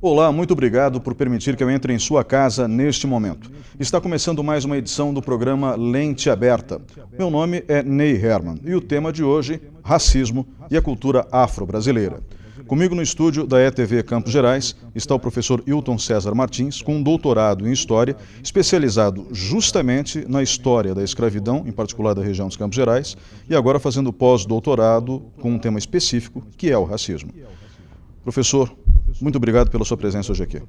Olá, muito obrigado por permitir que eu entre em sua casa neste momento. Está começando mais uma edição do programa Lente Aberta. Meu nome é Ney Herman e o tema de hoje, racismo e a cultura afro-brasileira. Comigo no estúdio da ETV Campos Gerais está o professor Hilton César Martins, com um doutorado em História, especializado justamente na história da escravidão, em particular da região dos Campos Gerais, e agora fazendo pós-doutorado com um tema específico, que é o racismo. Professor, muito obrigado pela sua presença hoje aqui.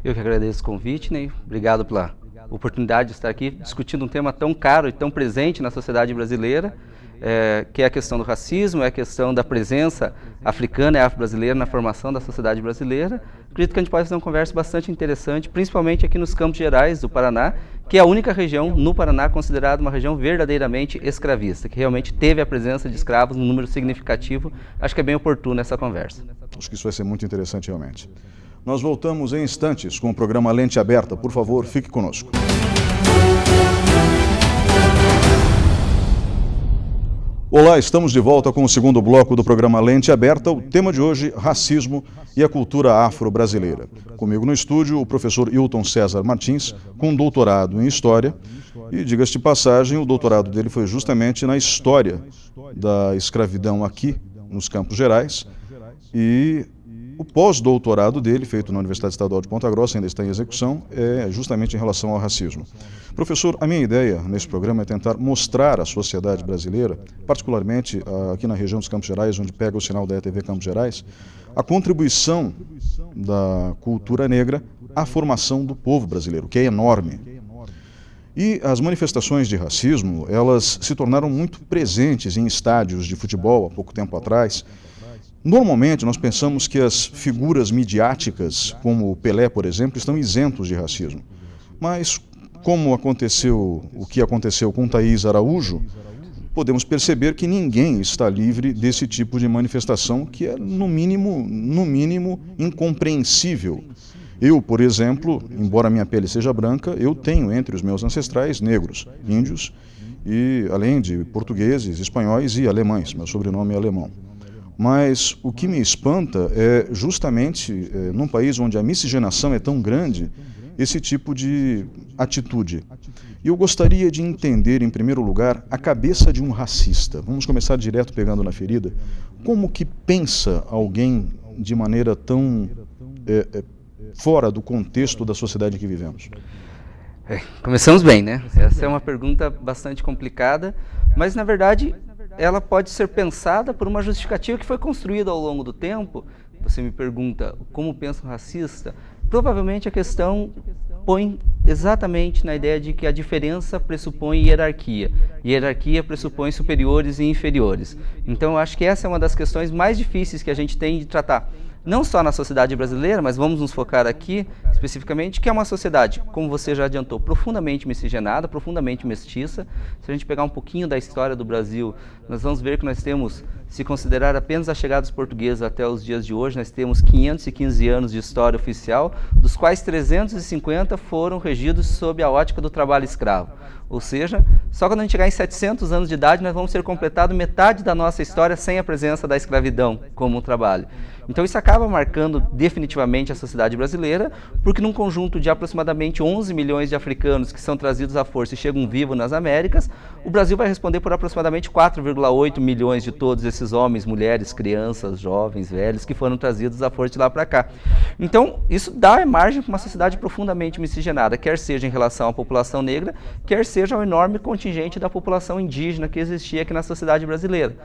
Eu que agradeço o convite, Ney. Obrigado pela oportunidade de estar aqui discutindo um tema tão caro e tão presente na sociedade brasileira, que é a questão do racismo, é a questão da presença africana e afro-brasileira na formação da sociedade brasileira. Acredito que a gente pode fazer uma conversa bastante interessante, principalmente aqui nos Campos Gerais do Paraná, que é a única região no Paraná considerada uma região verdadeiramente escravista, que realmente teve a presença de escravos num número significativo. Acho que é bem oportuno essa conversa. Acho que isso vai ser muito interessante realmente. Nós voltamos em instantes com o programa Lente Aberta. Por favor, fique conosco. Olá, estamos de volta com o segundo bloco do programa Lente Aberta. O tema de hoje, racismo e a cultura afro-brasileira. Comigo no estúdio, o professor Hilton César Martins, com doutorado em História. E, diga-se de passagem, o doutorado dele foi justamente na história da escravidão aqui nos Campos Gerais. E o pós-doutorado dele, feito na Universidade Estadual de Ponta Grossa, ainda está em execução, é justamente em relação ao racismo. Professor, a minha ideia nesse programa é tentar mostrar à sociedade brasileira, particularmente aqui na região dos Campos Gerais, onde pega o sinal da ETV Campos Gerais, a contribuição da cultura negra à formação do povo brasileiro, que é enorme. E as manifestações de racismo, elas se tornaram muito presentes em estádios de futebol há pouco tempo atrás. Normalmente, nós pensamos que as figuras midiáticas, como o Pelé, por exemplo, estão isentos de racismo. Mas, como aconteceu o que aconteceu com Thaís Araújo, podemos perceber que ninguém está livre desse tipo de manifestação que é, no mínimo, incompreensível. Eu, por exemplo, embora minha pele seja branca, eu tenho entre os meus ancestrais negros, índios, e além de portugueses, espanhóis e alemães. Meu sobrenome é alemão. Mas o que me espanta é justamente, num país onde a miscigenação é tão grande, esse tipo de atitude. E eu gostaria de entender, em primeiro lugar, a cabeça de um racista. Vamos começar direto pegando na ferida. Como que pensa alguém de maneira tão fora do contexto da sociedade em que vivemos? Começamos bem, né? Essa é uma pergunta bastante complicada, mas na verdade ela pode ser pensada por uma justificativa que foi construída ao longo do tempo. Você me pergunta como pensa um racista? Provavelmente a questão põe exatamente na ideia de que a diferença pressupõe hierarquia. Hierarquia pressupõe superiores e inferiores. Então eu acho que essa é uma das questões mais difíceis que a gente tem de tratar. Não só na sociedade brasileira, mas vamos nos focar aqui especificamente, que é uma sociedade, como você já adiantou, profundamente miscigenada, profundamente mestiça. Se a gente pegar um pouquinho da história do Brasil, nós vamos ver que nós temos, se considerar apenas a chegada dos portugueses até os dias de hoje, nós temos 515 anos de história oficial, dos quais 350 foram regidos sob a ótica do trabalho escravo. Ou seja, só quando a gente chegar em 700 anos de idade, nós vamos ter completado metade da nossa história sem a presença da escravidão como um trabalho. Então isso acaba marcando definitivamente a sociedade brasileira, porque num conjunto de aproximadamente 11 milhões de africanos que são trazidos à força e chegam vivos nas Américas, o Brasil vai responder por aproximadamente 4,8 milhões de todos esses homens, mulheres, crianças, jovens, velhos, que foram trazidos à força de lá para cá. Então isso dá margem para uma sociedade profundamente miscigenada, quer seja em relação à população negra, quer seja ao enorme contingente da população indígena que existia aqui na sociedade brasileira.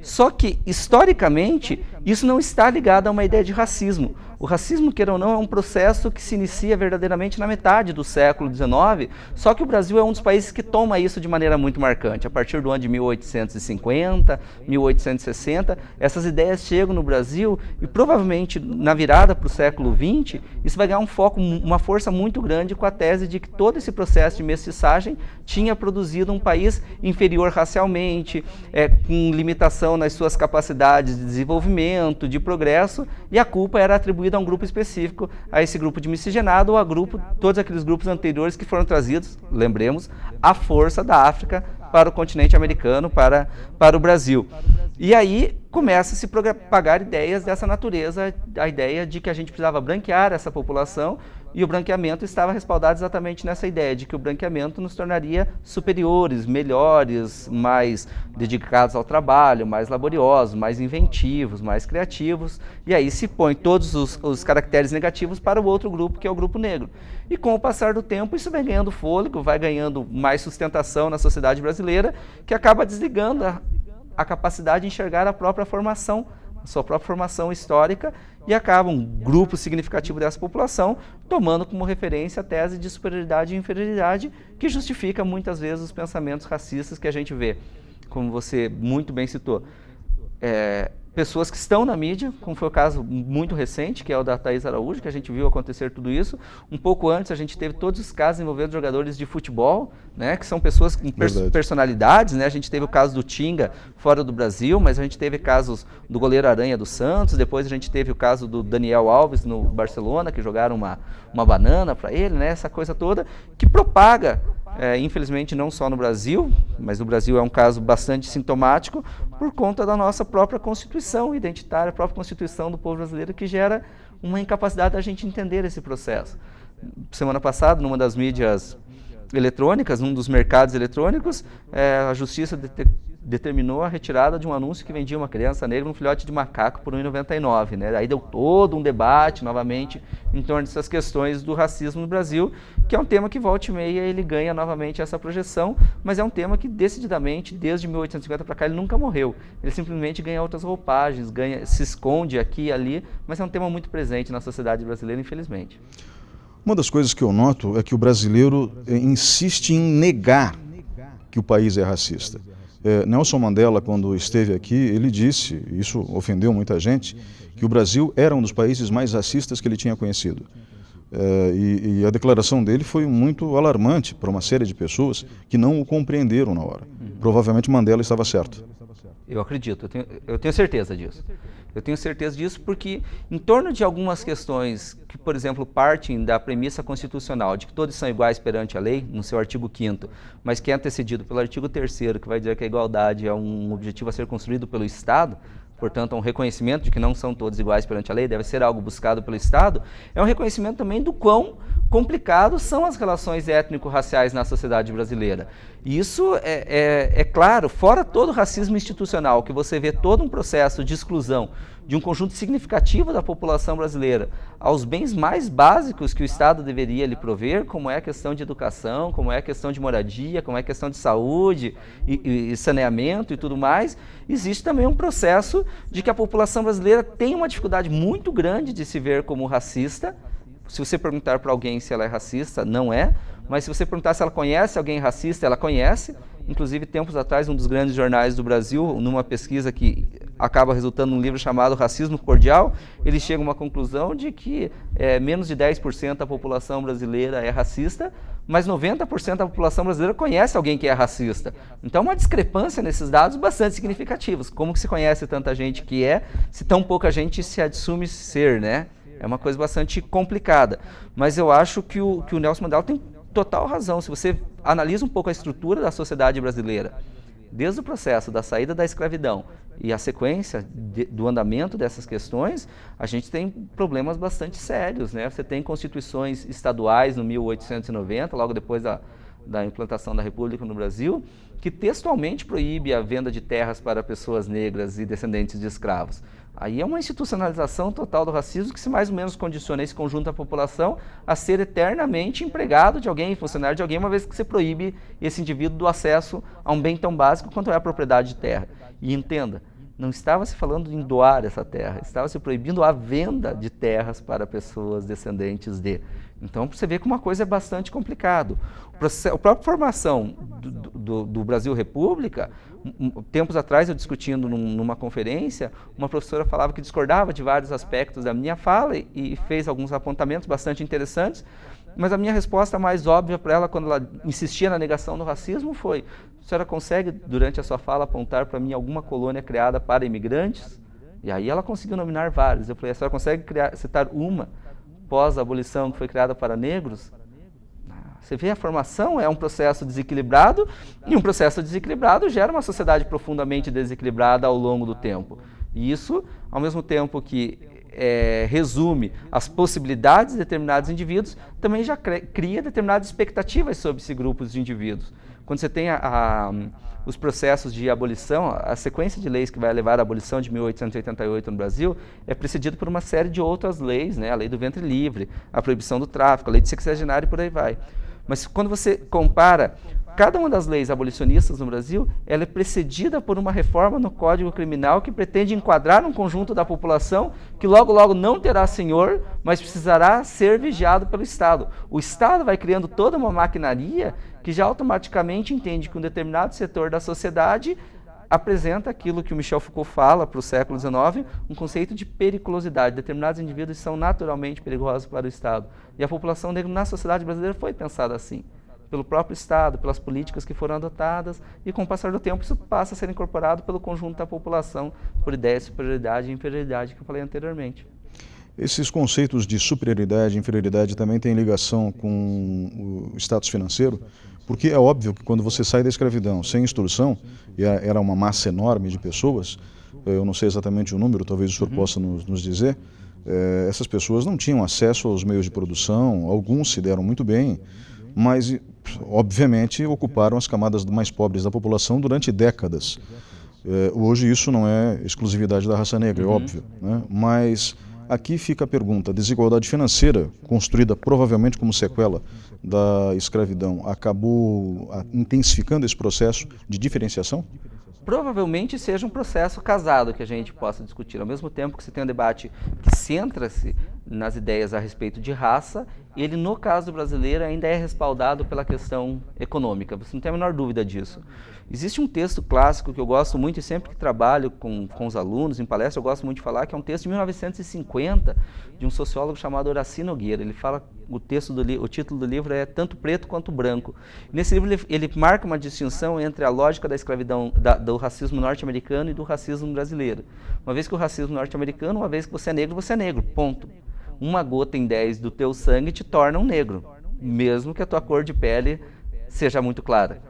Só que, historicamente, isso não está ligado a uma ideia de racismo. O racismo, queira ou não, é um processo que se inicia verdadeiramente na metade do século XIX, só que o Brasil é um dos países que toma isso de maneira muito marcante. A partir do ano de 1850, 1860, essas ideias chegam no Brasil e provavelmente na virada para o século XX, isso vai ganhar um foco, uma força muito grande com a tese de que todo esse processo de mestiçagem tinha produzido um país inferior racialmente, com limitação nas suas capacidades de desenvolvimento, de progresso, e a culpa era atribuída a um grupo específico, a esse grupo de miscigenado ou a todos aqueles grupos anteriores que foram trazidos, lembremos, à força da África para o continente americano, para o Brasil. E aí começa a se propagar ideias dessa natureza, a ideia de que a gente precisava branquear essa população, e o branqueamento estava respaldado exatamente nessa ideia de que o branqueamento nos tornaria superiores, melhores, mais dedicados ao trabalho, mais laboriosos, mais inventivos, mais criativos, e aí se põe todos os caracteres negativos para o outro grupo, que é o grupo negro. E com o passar do tempo, isso vai ganhando fôlego, vai ganhando mais sustentação na sociedade brasileira, que acaba desligando a capacidade de enxergar a própria formação, a sua própria formação histórica, e acaba um grupo significativo dessa população tomando como referência a tese de superioridade e inferioridade, que justifica muitas vezes os pensamentos racistas que a gente vê, como você muito bem citou. Pessoas que estão na mídia, como foi o caso muito recente, que é o da Thaís Araújo, que a gente viu acontecer tudo isso. Um pouco antes a gente teve todos os casos envolvendo jogadores de futebol, né, que são pessoas com personalidades, né? A gente teve o caso do Tinga fora do Brasil, mas a gente teve casos do goleiro Aranha do Santos, depois a gente teve o caso do Daniel Alves no Barcelona, que jogaram uma banana para ele, né? Essa coisa toda que propaga, infelizmente não só no Brasil, mas o Brasil é um caso bastante sintomático por conta da nossa própria Constituição identitária, a própria Constituição do povo brasileiro, que gera uma incapacidade da gente entender esse processo. Semana passada, numa das mídias eletrônicas, num dos mercados eletrônicos, a Justiça determinou a retirada de um anúncio que vendia uma criança negra, um filhote de macaco, por R$ 1,99, né? Aí deu todo um debate, novamente, em torno dessas questões do racismo no Brasil, que é um tema que, volta e meia, ele ganha novamente essa projeção, mas é um tema que, decididamente, desde 1850 para cá, ele nunca morreu. Ele simplesmente ganha outras roupagens, se esconde aqui e ali, mas é um tema muito presente na sociedade brasileira, infelizmente. Uma das coisas que eu noto é que o brasileiro insiste em negar que o país é racista. Nelson Mandela, quando esteve aqui, ele disse, isso ofendeu muita gente, que o Brasil era um dos países mais racistas que ele tinha conhecido. E a declaração dele foi muito alarmante para uma série de pessoas que não o compreenderam na hora. Provavelmente Mandela estava certo. Eu acredito, eu tenho certeza disso. Eu tenho certeza disso porque, em torno de algumas questões que, por exemplo, partem da premissa constitucional de que todos são iguais perante a lei, no seu artigo 5º, mas que é antecedido pelo artigo 3º, que vai dizer que a igualdade é um objetivo a ser construído pelo Estado, portanto, é um reconhecimento de que não são todos iguais perante a lei, deve ser algo buscado pelo Estado, é um reconhecimento também do quão complicados são as relações étnico-raciais na sociedade brasileira. E isso é claro, fora todo o racismo institucional, que você vê todo um processo de exclusão de um conjunto significativo da população brasileira aos bens mais básicos que o Estado deveria lhe prover, como é a questão de educação, como é a questão de moradia, como é a questão de saúde e saneamento e tudo mais, existe também um processo de que a população brasileira tem uma dificuldade muito grande de se ver como racista. Se você perguntar para alguém se ela é racista, não é, mas se você perguntar se ela conhece alguém racista, ela conhece. Inclusive, tempos atrás, um dos grandes jornais do Brasil, numa pesquisa que acaba resultando num livro chamado Racismo Cordial, ele chega a uma conclusão de que menos de 10% da população brasileira é racista, mas 90% da população brasileira conhece alguém que é racista. Então, uma discrepância nesses dados bastante significativos. Como que se conhece tanta gente que se tão pouca gente se assume ser, né? É uma coisa bastante complicada. Mas eu acho que o Nelson Mandela tem total razão. Se você analisa um pouco a estrutura da sociedade brasileira, desde o processo da saída da escravidão e a sequência do andamento dessas questões, a gente tem problemas bastante sérios, né? Você tem constituições estaduais no 1890, logo depois da implantação da República no Brasil, que textualmente proíbe a venda de terras para pessoas negras e descendentes de escravos. Aí é uma institucionalização total do racismo que se mais ou menos condiciona esse conjunto da população a ser eternamente empregado de alguém, funcionário de alguém, uma vez que você proíbe esse indivíduo do acesso a um bem tão básico quanto é a propriedade de terra. E entenda, não estava se falando em doar essa terra, estava se proibindo a venda de terras para pessoas descendentes de. Então, você vê que uma coisa é bastante complicado. A própria formação do Brasil República, tempos atrás eu discutindo numa conferência, uma professora falava que discordava de vários aspectos da minha fala e fez alguns apontamentos bastante interessantes, mas a minha resposta mais óbvia para ela, quando ela insistia na negação do racismo, foi: a senhora consegue, durante a sua fala, apontar para mim alguma colônia criada para imigrantes? E aí ela conseguiu nominar vários. Eu falei: a senhora consegue citar uma pós-abolição que foi criada para negros? Você vê, a formação é um processo desequilibrado, e um processo desequilibrado gera uma sociedade profundamente desequilibrada ao longo do tempo. E isso, ao mesmo tempo que resume as possibilidades de determinados indivíduos, também já cria determinadas expectativas sobre esse grupo de indivíduos. Quando você tem os processos de abolição, a sequência de leis que vai levar à abolição de 1888 no Brasil é precedida por uma série de outras leis, né? A lei do ventre livre, a proibição do tráfico, a lei de sexagenário e por aí vai. Mas quando você compara cada uma das leis abolicionistas no Brasil, ela é precedida por uma reforma no Código Criminal que pretende enquadrar um conjunto da população que logo, logo não terá senhor, mas precisará ser vigiado pelo Estado. O Estado vai criando toda uma maquinaria que já automaticamente entende que um determinado setor da sociedade apresenta aquilo que o Michel Foucault fala para o século XIX, um conceito de periculosidade. Determinados indivíduos são naturalmente perigosos para o Estado. E a população negra na sociedade brasileira foi pensada assim, pelo próprio Estado, pelas políticas que foram adotadas, e com o passar do tempo isso passa a ser incorporado pelo conjunto da população, por ideia de superioridade e inferioridade que eu falei anteriormente. Esses conceitos de superioridade e inferioridade também têm ligação com o status financeiro, porque é óbvio que quando você sai da escravidão sem instrução, e era uma massa enorme de pessoas, eu não sei exatamente o número, talvez o senhor possa nos dizer, essas pessoas não tinham acesso aos meios de produção, alguns se deram muito bem, mas obviamente ocuparam as camadas mais pobres da população durante décadas. Hoje isso não é exclusividade da raça negra, é óbvio, né? Mas aqui fica a pergunta: a desigualdade financeira, construída provavelmente como sequela da escravidão, acabou intensificando esse processo de diferenciação? Provavelmente seja um processo casado que a gente possa discutir. Ao mesmo tempo que você tem um debate que centra-se nas ideias a respeito de raça, ele, no caso brasileiro, ainda é respaldado pela questão econômica. Você não tem a menor dúvida disso. Existe um texto clássico que eu gosto muito e sempre que trabalho com os alunos em palestra eu gosto muito de falar, que é um texto de 1950 de um sociólogo chamado Horaci Nogueira. Ele fala, o título do livro é Tanto Preto Quanto Branco. Nesse livro ele marca uma distinção entre a lógica da escravidão, do racismo norte-americano e do racismo brasileiro. Uma vez que o racismo norte-americano, uma vez que você é negro, ponto. Uma gota em 10 do teu sangue te torna um negro, mesmo que a tua cor de pele seja muito clara.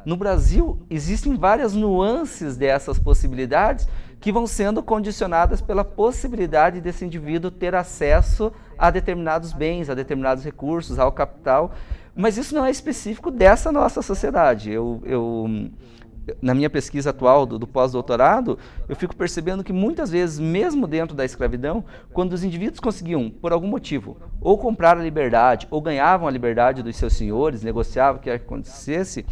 No Brasil, existem várias nuances dessas possibilidades que vão sendo condicionadas pela possibilidade desse indivíduo ter acesso a determinados bens, a determinados recursos, ao capital, mas isso não é específico dessa nossa sociedade. Na minha pesquisa atual do pós-doutorado, eu fico percebendo que muitas vezes, mesmo dentro da escravidão, quando os indivíduos conseguiam, por algum motivo, ou comprar a liberdade, ou ganhavam a liberdade dos seus senhores, negociavam o que acontecesse,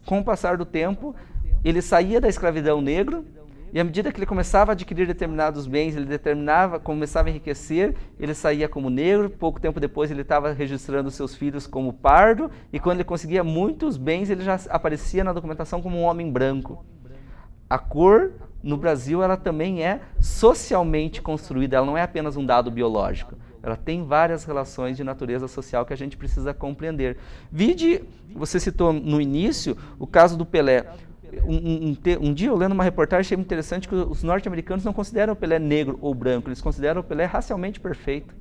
com o passar do tempo, ele saía da escravidão negro, e à medida que ele começava a adquirir determinados bens, ele começava a enriquecer, ele saía como negro, pouco tempo depois ele estava registrando seus filhos como pardo, e quando ele conseguia muitos bens, ele já aparecia na documentação como um homem branco. A cor, no Brasil, ela também é socialmente construída, ela não é apenas um dado biológico. Ela tem várias relações de natureza social que a gente precisa compreender. Você citou no início o caso do Pelé. Um dia eu lendo uma reportagem achei muito interessante que os norte-americanos não consideram o Pelé negro ou branco, eles consideram o Pelé racialmente perfeito,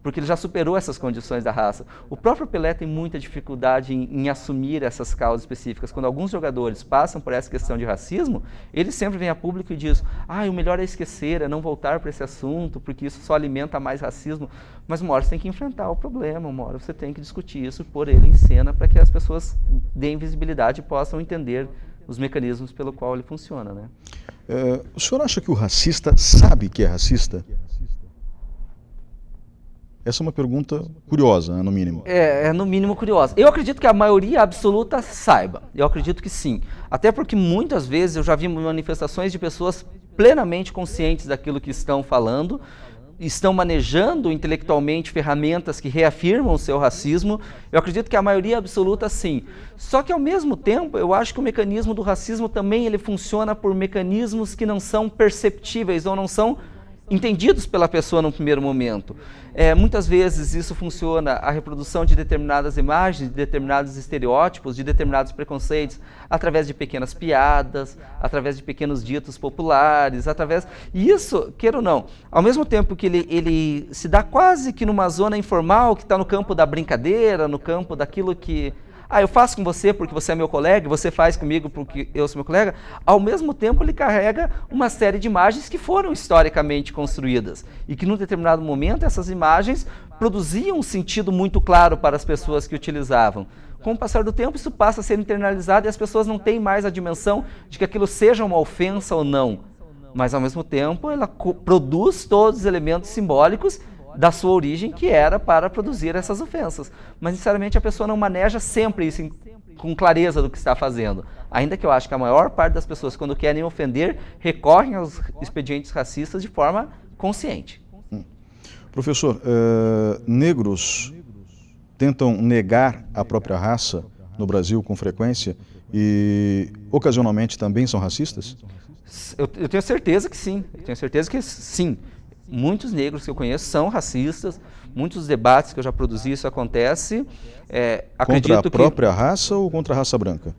porque ele já superou essas condições da raça. O próprio Pelé tem muita dificuldade em assumir essas causas específicas. Quando alguns jogadores passam por essa questão de racismo, ele sempre vem a público e diz: o melhor é esquecer, é não voltar para esse assunto, porque isso só alimenta mais racismo. Mas uma hora você tem que enfrentar o problema, uma hora você tem que discutir isso, pôr ele em cena, para que as pessoas deem visibilidade e possam entender os mecanismos pelo qual ele funciona, né? O senhor acha que o racista sabe que é racista? Essa é uma pergunta curiosa, no mínimo. É no mínimo curiosa. Eu acredito que a maioria absoluta saiba. Eu acredito que sim. Até porque muitas vezes eu já vi manifestações de pessoas plenamente conscientes daquilo que estão falando, estão manejando intelectualmente ferramentas que reafirmam o seu racismo. Eu acredito que a maioria absoluta sim. Só que ao mesmo tempo, eu acho que o mecanismo do racismo também ele funciona por mecanismos que não são perceptíveis ou não são entendidos pela pessoa no primeiro momento. Muitas vezes isso funciona a reprodução de determinadas imagens, de determinados estereótipos, de determinados preconceitos, através de pequenas piadas, através de pequenos ditos populares, E isso, queira ou não, ao mesmo tempo que ele se dá quase que numa zona informal, que está no campo da brincadeira, no campo daquilo que eu faço com você porque você é meu colega, você faz comigo porque eu sou meu colega, ao mesmo tempo ele carrega uma série de imagens que foram historicamente construídas e que num determinado momento essas imagens produziam um sentido muito claro para as pessoas que utilizavam. Com o passar do tempo, isso passa a ser internalizado e as pessoas não têm mais a dimensão de que aquilo seja uma ofensa ou não. Mas, ao mesmo tempo, ela produz todos os elementos simbólicos da sua origem, que era para produzir essas ofensas. Mas, sinceramente, a pessoa não maneja sempre isso com clareza do que está fazendo. Ainda que eu acho que a maior parte das pessoas, quando querem ofender, recorrem aos expedientes racistas de forma consciente. Professor, negros tentam negar a própria raça no Brasil com frequência e, ocasionalmente, também são racistas? Eu tenho certeza que sim. Eu tenho certeza que sim. Muitos negros que eu conheço são racistas. Muitos debates que eu já produzi, isso acontece. Contra a própria raça ou contra a raça branca?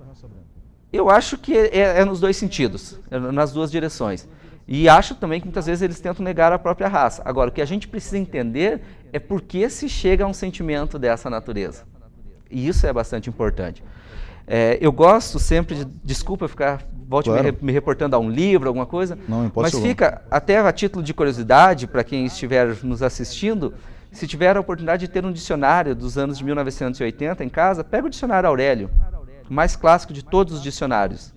Eu acho que é nos dois sentidos, nas duas direções. E acho também que muitas vezes eles tentam negar a própria raça. Agora, o que a gente precisa entender é por que se chega a um sentimento dessa natureza. E isso é bastante importante. Eu gosto sempre de... Desculpa ficar... Volte claro. me reportando a um livro, alguma coisa. Não, mas fica, até a título de curiosidade, para quem estiver nos assistindo, se tiver a oportunidade de ter um dicionário dos anos de 1980 em casa, pega o dicionário Aurélio, o mais clássico de todos os dicionários.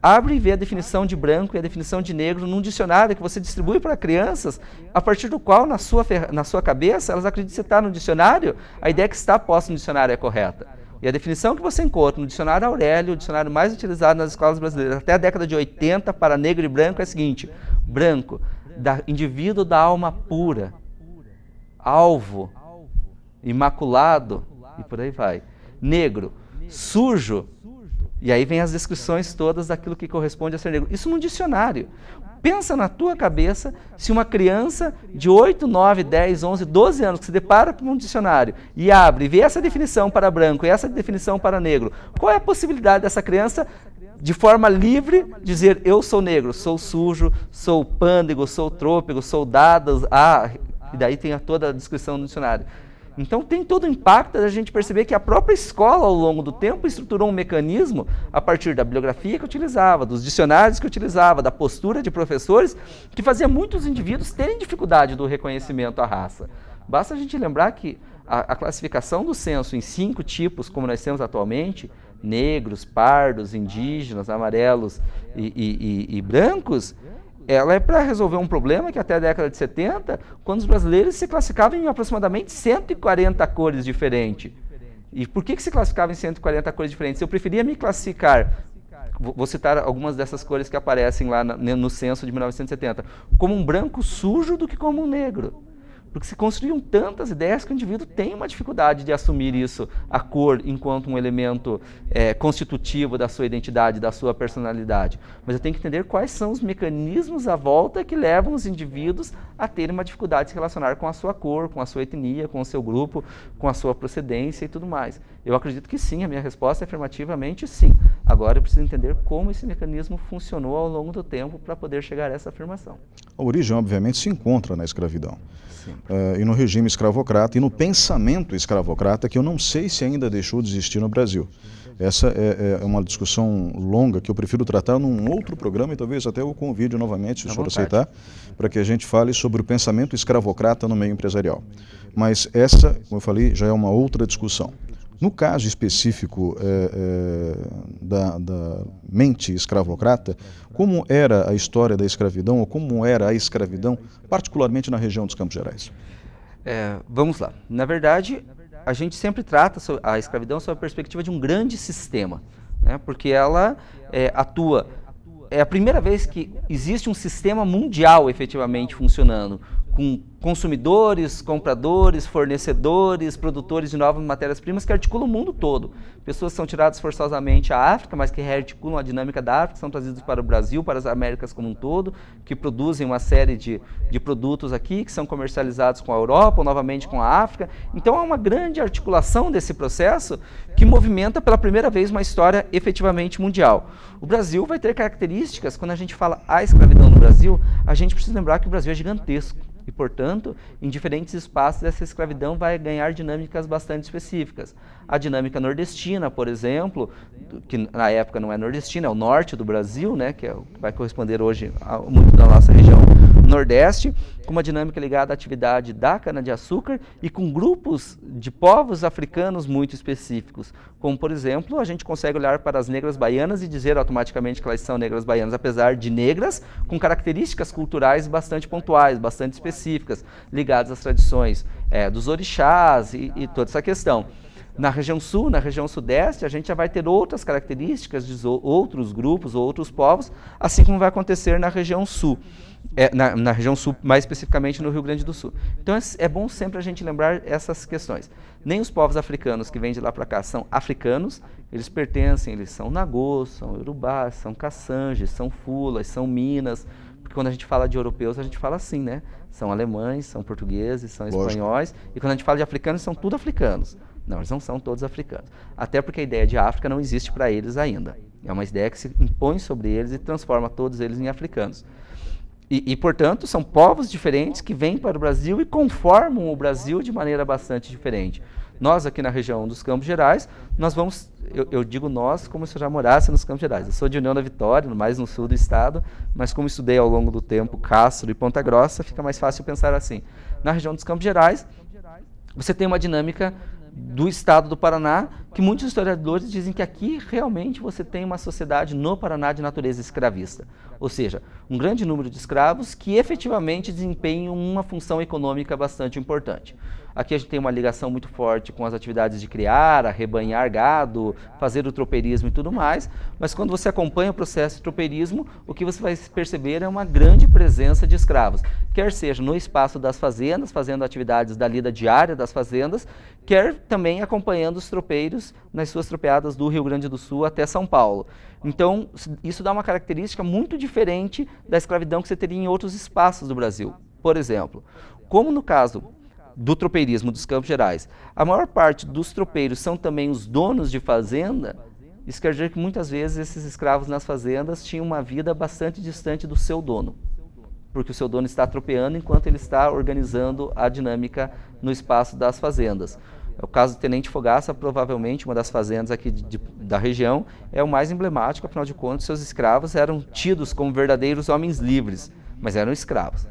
Abre e vê a definição de branco e a definição de negro num dicionário que você distribui para crianças, a partir do qual, na sua cabeça, elas acreditam que você está no dicionário, a ideia que está posta no dicionário é correta. E a definição que você encontra no dicionário Aurélio, o dicionário mais utilizado nas escolas brasileiras até a década de 80 para negro e branco é a seguinte: branco, indivíduo da alma pura, alvo, imaculado, e por aí vai. Negro, sujo, e aí vem as descrições todas daquilo que corresponde a ser negro. Isso num dicionário. Pensa na tua cabeça se uma criança de 8, 9, 10, 11, 12 anos que se depara com um dicionário e abre e vê essa definição para branco e essa definição para negro, qual é a possibilidade dessa criança, de forma livre, dizer eu sou negro, sou sujo, sou pândego, sou trôpego, sou dadas, e daí tem toda a descrição do dicionário. Então tem todo o impacto da gente perceber que a própria escola, ao longo do tempo, estruturou um mecanismo a partir da bibliografia que utilizava, dos dicionários que utilizava, da postura de professores, que fazia muitos indivíduos terem dificuldade do reconhecimento à raça. Basta a gente lembrar que a classificação do censo em 5 tipos, como nós temos atualmente, negros, pardos, indígenas, amarelos e brancos, ela é para resolver um problema que até a década de 70, quando os brasileiros se classificavam em aproximadamente 140 cores diferentes. E por que se classificava em 140 cores diferentes? Eu preferia me classificar, vou citar algumas dessas cores que aparecem lá no censo de 1970, como um branco sujo do que como um negro. Porque se construíam tantas ideias que o indivíduo tem uma dificuldade de assumir isso, a cor, enquanto um elemento constitutivo da sua identidade, da sua personalidade. Mas eu tenho que entender quais são os mecanismos à volta que levam os indivíduos a terem uma dificuldade de se relacionar com a sua cor, com a sua etnia, com o seu grupo, com a sua procedência e tudo mais. Eu acredito que sim, a minha resposta é afirmativamente sim. Agora eu preciso entender como esse mecanismo funcionou ao longo do tempo para poder chegar a essa afirmação. A origem, obviamente, se encontra na escravidão. E no regime escravocrata e no pensamento escravocrata, que eu não sei se ainda deixou de existir no Brasil. Essa é uma discussão longa que eu prefiro tratar num outro programa e talvez até eu convide novamente, se o senhor aceitar, para que a gente fale sobre o pensamento escravocrata no meio empresarial. Mas essa, como eu falei, já é uma outra discussão. No caso específico da mente escravocrata, como era a história da escravidão, ou como era a escravidão, particularmente na região dos Campos Gerais? Vamos lá. Na verdade, a gente sempre trata a escravidão sob a perspectiva de um grande sistema, né? Porque ela atua... É a primeira vez que existe um sistema mundial efetivamente funcionando, com consumidores, compradores, fornecedores, produtores de novas matérias-primas que articulam o mundo todo. Pessoas que são tiradas forçosamente à África, mas que rearticulam a dinâmica da África, são trazidas para o Brasil, para as Américas como um todo, que produzem uma série de produtos aqui, que são comercializados com a Europa, ou novamente com a África. Então há uma grande articulação desse processo que movimenta pela primeira vez uma história efetivamente mundial. O Brasil vai ter características, quando a gente fala a escravidão no Brasil, a gente precisa lembrar que o Brasil é gigantesco. E, portanto, em diferentes espaços, essa escravidão vai ganhar dinâmicas bastante específicas. A dinâmica nordestina, por exemplo, que na época não é nordestina, é o norte do Brasil, né, que vai corresponder hoje a muito da nossa região nordeste, com uma dinâmica ligada à atividade da cana-de-açúcar e com grupos de povos africanos muito específicos, como, por exemplo, a gente consegue olhar para as negras baianas e dizer automaticamente que elas são negras baianas, apesar de negras, com características culturais bastante pontuais, bastante específicas, ligadas às tradições dos orixás e toda essa questão. Na região sul, na região sudeste, a gente já vai ter outras características de outros grupos, outros povos, assim como vai acontecer na região sul. Na região sul, mais especificamente no Rio Grande do Sul. Então é bom sempre a gente lembrar essas questões. Nem os povos africanos que vêm de lá para cá são africanos, eles pertencem, eles são nagôs, são urubás, são caçanges, são fulas, são minas, porque quando a gente fala de europeus a gente fala assim, né? São alemães, são portugueses, são espanhóis, e quando a gente fala de africanos são tudo africanos. Não, eles não são todos africanos. Até porque a ideia de África não existe para eles ainda. É uma ideia que se impõe sobre eles e transforma todos eles em africanos. E, portanto, são povos diferentes que vêm para o Brasil e conformam o Brasil de maneira bastante diferente. Nós, aqui na região dos Campos Gerais, nós vamos, eu digo nós como se eu já morasse nos Campos Gerais. Eu sou de União da Vitória, mais no sul do estado, mas como estudei ao longo do tempo Castro e Ponta Grossa, fica mais fácil pensar assim. Na região dos Campos Gerais, você tem uma dinâmica do estado do Paraná, que muitos historiadores dizem que aqui realmente você tem uma sociedade no Paraná de natureza escravista. Ou seja, um grande número de escravos que efetivamente desempenham uma função econômica bastante importante. Aqui a gente tem uma ligação muito forte com as atividades de criar, arrebanhar gado, fazer o tropeirismo e tudo mais, mas quando você acompanha o processo de tropeirismo, o que você vai perceber é uma grande presença de escravos, quer seja no espaço das fazendas, fazendo atividades da lida diária das fazendas, quer também acompanhando os tropeiros nas suas tropeadas do Rio Grande do Sul até São Paulo. Então, isso dá uma característica muito diferente da escravidão que você teria em outros espaços do Brasil. Por exemplo, como no caso do tropeirismo dos Campos Gerais, a maior parte dos tropeiros são também os donos de fazenda, isso quer dizer que muitas vezes esses escravos nas fazendas tinham uma vida bastante distante do seu dono, porque o seu dono está tropeando enquanto ele está organizando a dinâmica no espaço das fazendas. O caso do Tenente Fogaça, provavelmente uma das fazendas aqui da região, é o mais emblemático, afinal de contas, seus escravos eram tidos como verdadeiros homens livres, mas eram escravos.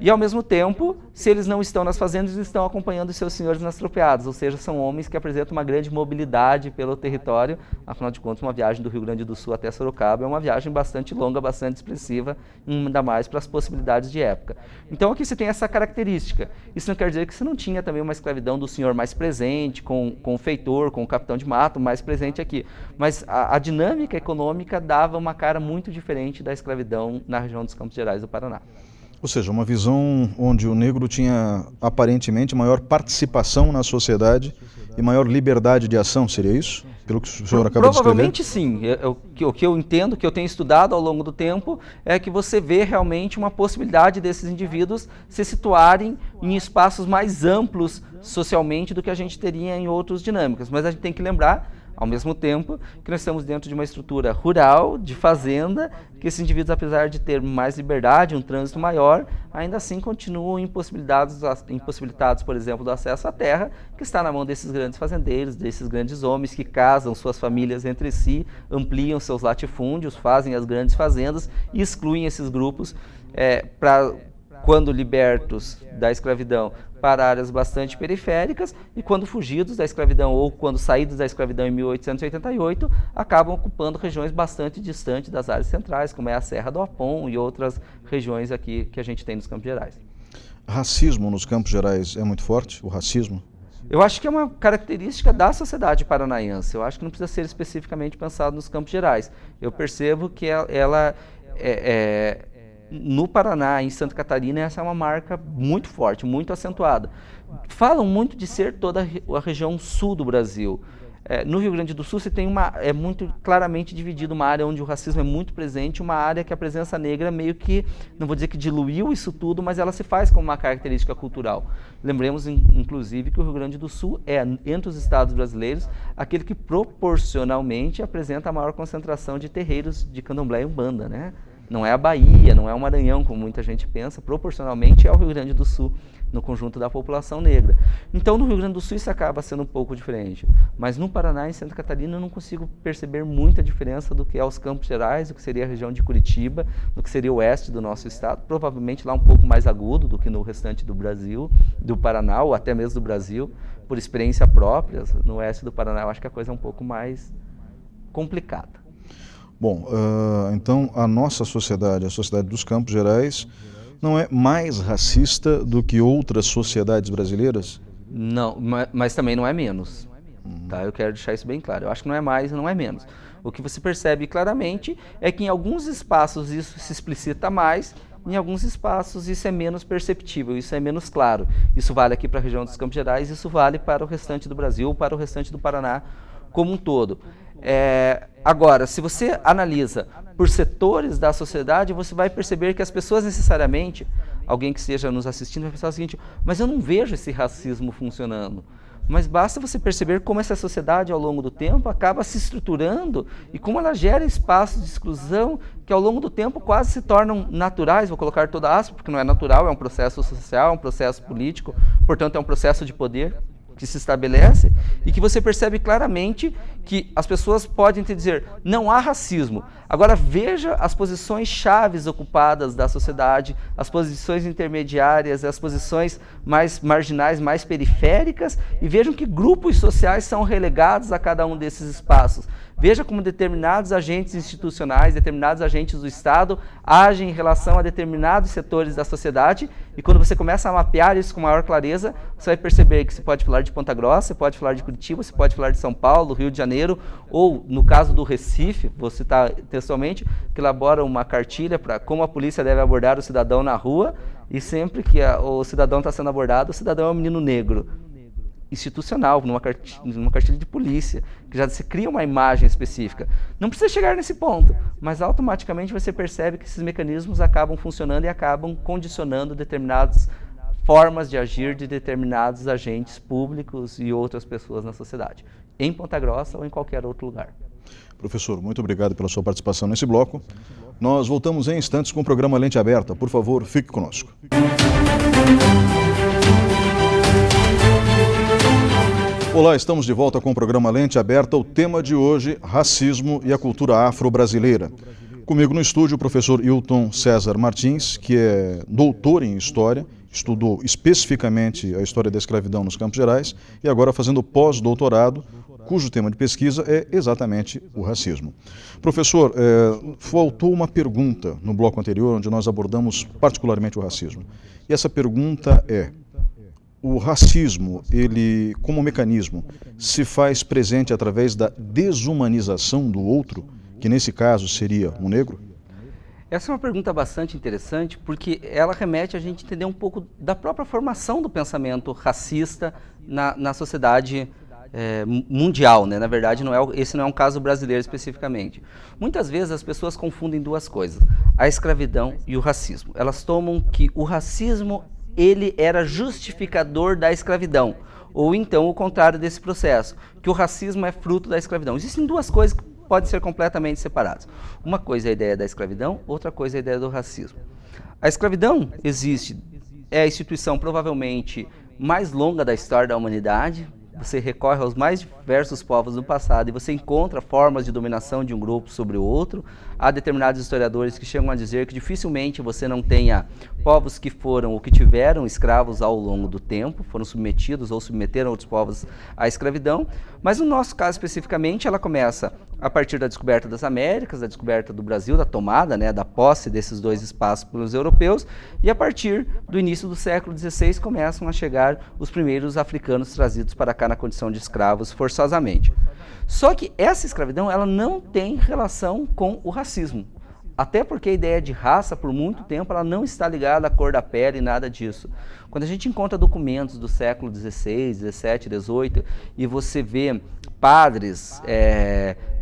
E ao mesmo tempo, se eles não estão nas fazendas, eles estão acompanhando os seus senhores nas tropeadas, ou seja, são homens que apresentam uma grande mobilidade pelo território. Afinal de contas, uma viagem do Rio Grande do Sul até Sorocaba é uma viagem bastante longa, bastante expressiva, ainda mais para as possibilidades de época. Então aqui você tem essa característica. Isso não quer dizer que você não tinha também uma escravidão do senhor mais presente, com o feitor, com o capitão de mato mais presente aqui, mas a dinâmica econômica dava uma cara muito diferente da escravidão na região dos Campos Gerais do Paraná. Ou seja, uma visão onde o negro tinha aparentemente maior participação na sociedade e maior liberdade de ação, seria isso? Pelo que o senhor acaba de descrever? Provavelmente sim. O que eu entendo, que eu tenho estudado ao longo do tempo, é que você vê realmente uma possibilidade desses indivíduos se situarem em espaços mais amplos socialmente do que a gente teria em outras dinâmicas. Mas a gente tem que lembrar, ao mesmo tempo, que nós estamos dentro de uma estrutura rural, de fazenda, que esses indivíduos, apesar de ter mais liberdade, um trânsito maior, ainda assim continuam impossibilitados, por exemplo, do acesso à terra, que está na mão desses grandes fazendeiros, desses grandes homens que casam suas famílias entre si, ampliam seus latifúndios, fazem as grandes fazendas e excluem esses grupos quando libertos da escravidão, para áreas bastante periféricas, e quando fugidos da escravidão ou quando saídos da escravidão em 1888, acabam ocupando regiões bastante distantes das áreas centrais, como é a Serra do Apom e outras regiões aqui que a gente tem nos Campos Gerais. Racismo nos Campos Gerais é muito forte, o racismo? Eu acho que é uma característica da sociedade paranaense. Eu acho que não precisa ser especificamente pensado nos Campos Gerais. Eu percebo que ela no Paraná, em Santa Catarina, essa é uma marca muito forte, muito acentuada. Falam muito de ser toda a região sul do Brasil. No Rio Grande do Sul você tem é muito claramente dividido uma área onde o racismo é muito presente, uma área que a presença negra meio que, não vou dizer que diluiu isso tudo, mas ela se faz como uma característica cultural. Lembremos, inclusive, que o Rio Grande do Sul é, entre os estados brasileiros, aquele que proporcionalmente apresenta a maior concentração de terreiros de candomblé e umbanda, né? Não é a Bahia, não é o Maranhão, como muita gente pensa, proporcionalmente é o Rio Grande do Sul, no conjunto da população negra. Então, no Rio Grande do Sul isso acaba sendo um pouco diferente, mas no Paraná e em Santa Catarina eu não consigo perceber muita diferença do que é os Campos Gerais, do que seria a região de Curitiba, do que seria o oeste do nosso estado, provavelmente lá um pouco mais agudo do que no restante do Brasil, do Paraná ou até mesmo do Brasil, por experiência própria. No oeste do Paraná eu acho que a coisa é um pouco mais complicada. Bom, então a nossa sociedade, a sociedade dos Campos Gerais, não é mais racista do que outras sociedades brasileiras? Não, mas também não é menos. Tá? Eu quero deixar isso bem claro. Eu acho que não é mais e não é menos. O que você percebe claramente é que em alguns espaços isso se explicita mais, em alguns espaços isso é menos perceptível, isso é menos claro. Isso vale aqui para a região dos Campos Gerais, isso vale para o restante do Brasil ou para o restante do Paraná como um todo. Agora, se você analisa por setores da sociedade, você vai perceber que as pessoas necessariamente, alguém que esteja nos assistindo vai pensar o seguinte: mas eu não vejo esse racismo funcionando. Mas basta você perceber como essa sociedade ao longo do tempo acaba se estruturando e como ela gera espaços de exclusão que ao longo do tempo quase se tornam naturais, vou colocar toda aspa, porque não é natural, é um processo social, é um processo político, portanto é um processo de poder que se estabelece e que você percebe claramente que as pessoas podem te dizer, não há racismo. Agora veja as posições chaves ocupadas da sociedade, as posições intermediárias, as posições mais marginais, mais periféricas, e vejam que grupos sociais são relegados a cada um desses espaços. Veja como determinados agentes institucionais, determinados agentes do Estado agem em relação a determinados setores da sociedade, e quando você começa a mapear isso com maior clareza, você vai perceber que você pode falar de Ponta Grossa, você pode falar de Curitiba, você pode falar de São Paulo, Rio de Janeiro, ou no caso do Recife, vou citar textualmente, que elabora uma cartilha para como a polícia deve abordar o cidadão na rua, e sempre que o cidadão está sendo abordado, o cidadão é um menino negro. Institucional, numa cartilha de polícia, que já se cria uma imagem específica. Não precisa chegar nesse ponto, mas automaticamente você percebe que esses mecanismos acabam funcionando e acabam condicionando determinadas formas de agir de determinados agentes públicos e outras pessoas na sociedade, em Ponta Grossa ou em qualquer outro lugar. Professor, muito obrigado pela sua participação nesse bloco. Nós voltamos em instantes com o programa Lente Aberta. Por favor, fique conosco. Olá, estamos de volta com o programa Lente Aberta. O tema de hoje, racismo e a cultura afro-brasileira. Comigo no estúdio o professor Hilton César Martins, que é doutor em História, estudou especificamente a história da escravidão nos Campos Gerais e agora fazendo pós-doutorado, cujo tema de pesquisa é exatamente o racismo. Professor, faltou uma pergunta no bloco anterior, onde nós abordamos particularmente o racismo. E essa pergunta é: o racismo, ele, como mecanismo, se faz presente através da desumanização do outro, que nesse caso seria o negro? Essa é uma pergunta bastante interessante, porque ela remete a gente entender um pouco da própria formação do pensamento racista na sociedade mundial, né? Na verdade, esse não é um caso brasileiro especificamente. Muitas vezes as pessoas confundem duas coisas, a escravidão e o racismo. Elas tomam que o racismo ele era justificador da escravidão, ou então o contrário desse processo, que o racismo é fruto da escravidão. Existem duas coisas que podem ser completamente separadas. Uma coisa é a ideia da escravidão, outra coisa é a ideia do racismo. A escravidão existe, é a instituição provavelmente mais longa da história da humanidade. Você recorre aos mais diversos povos do passado e você encontra formas de dominação de um grupo sobre o outro. Há determinados historiadores que chegam a dizer que dificilmente você não tenha povos que foram ou que tiveram escravos ao longo do tempo, foram submetidos ou submeteram outros povos à escravidão. Mas no nosso caso especificamente, ela começa a partir da descoberta das Américas, da descoberta do Brasil, da tomada, né, da posse desses dois espaços pelos europeus, e a partir do início do século XVI começam a chegar os primeiros africanos trazidos para cá na condição de escravos forçosamente. Só que essa escravidão ela não tem relação com o racismo, até porque a ideia de raça, por muito tempo, ela não está ligada à cor da pele e nada disso. Quando a gente encontra documentos do século XVI, XVII, XVIII, e você vê padres,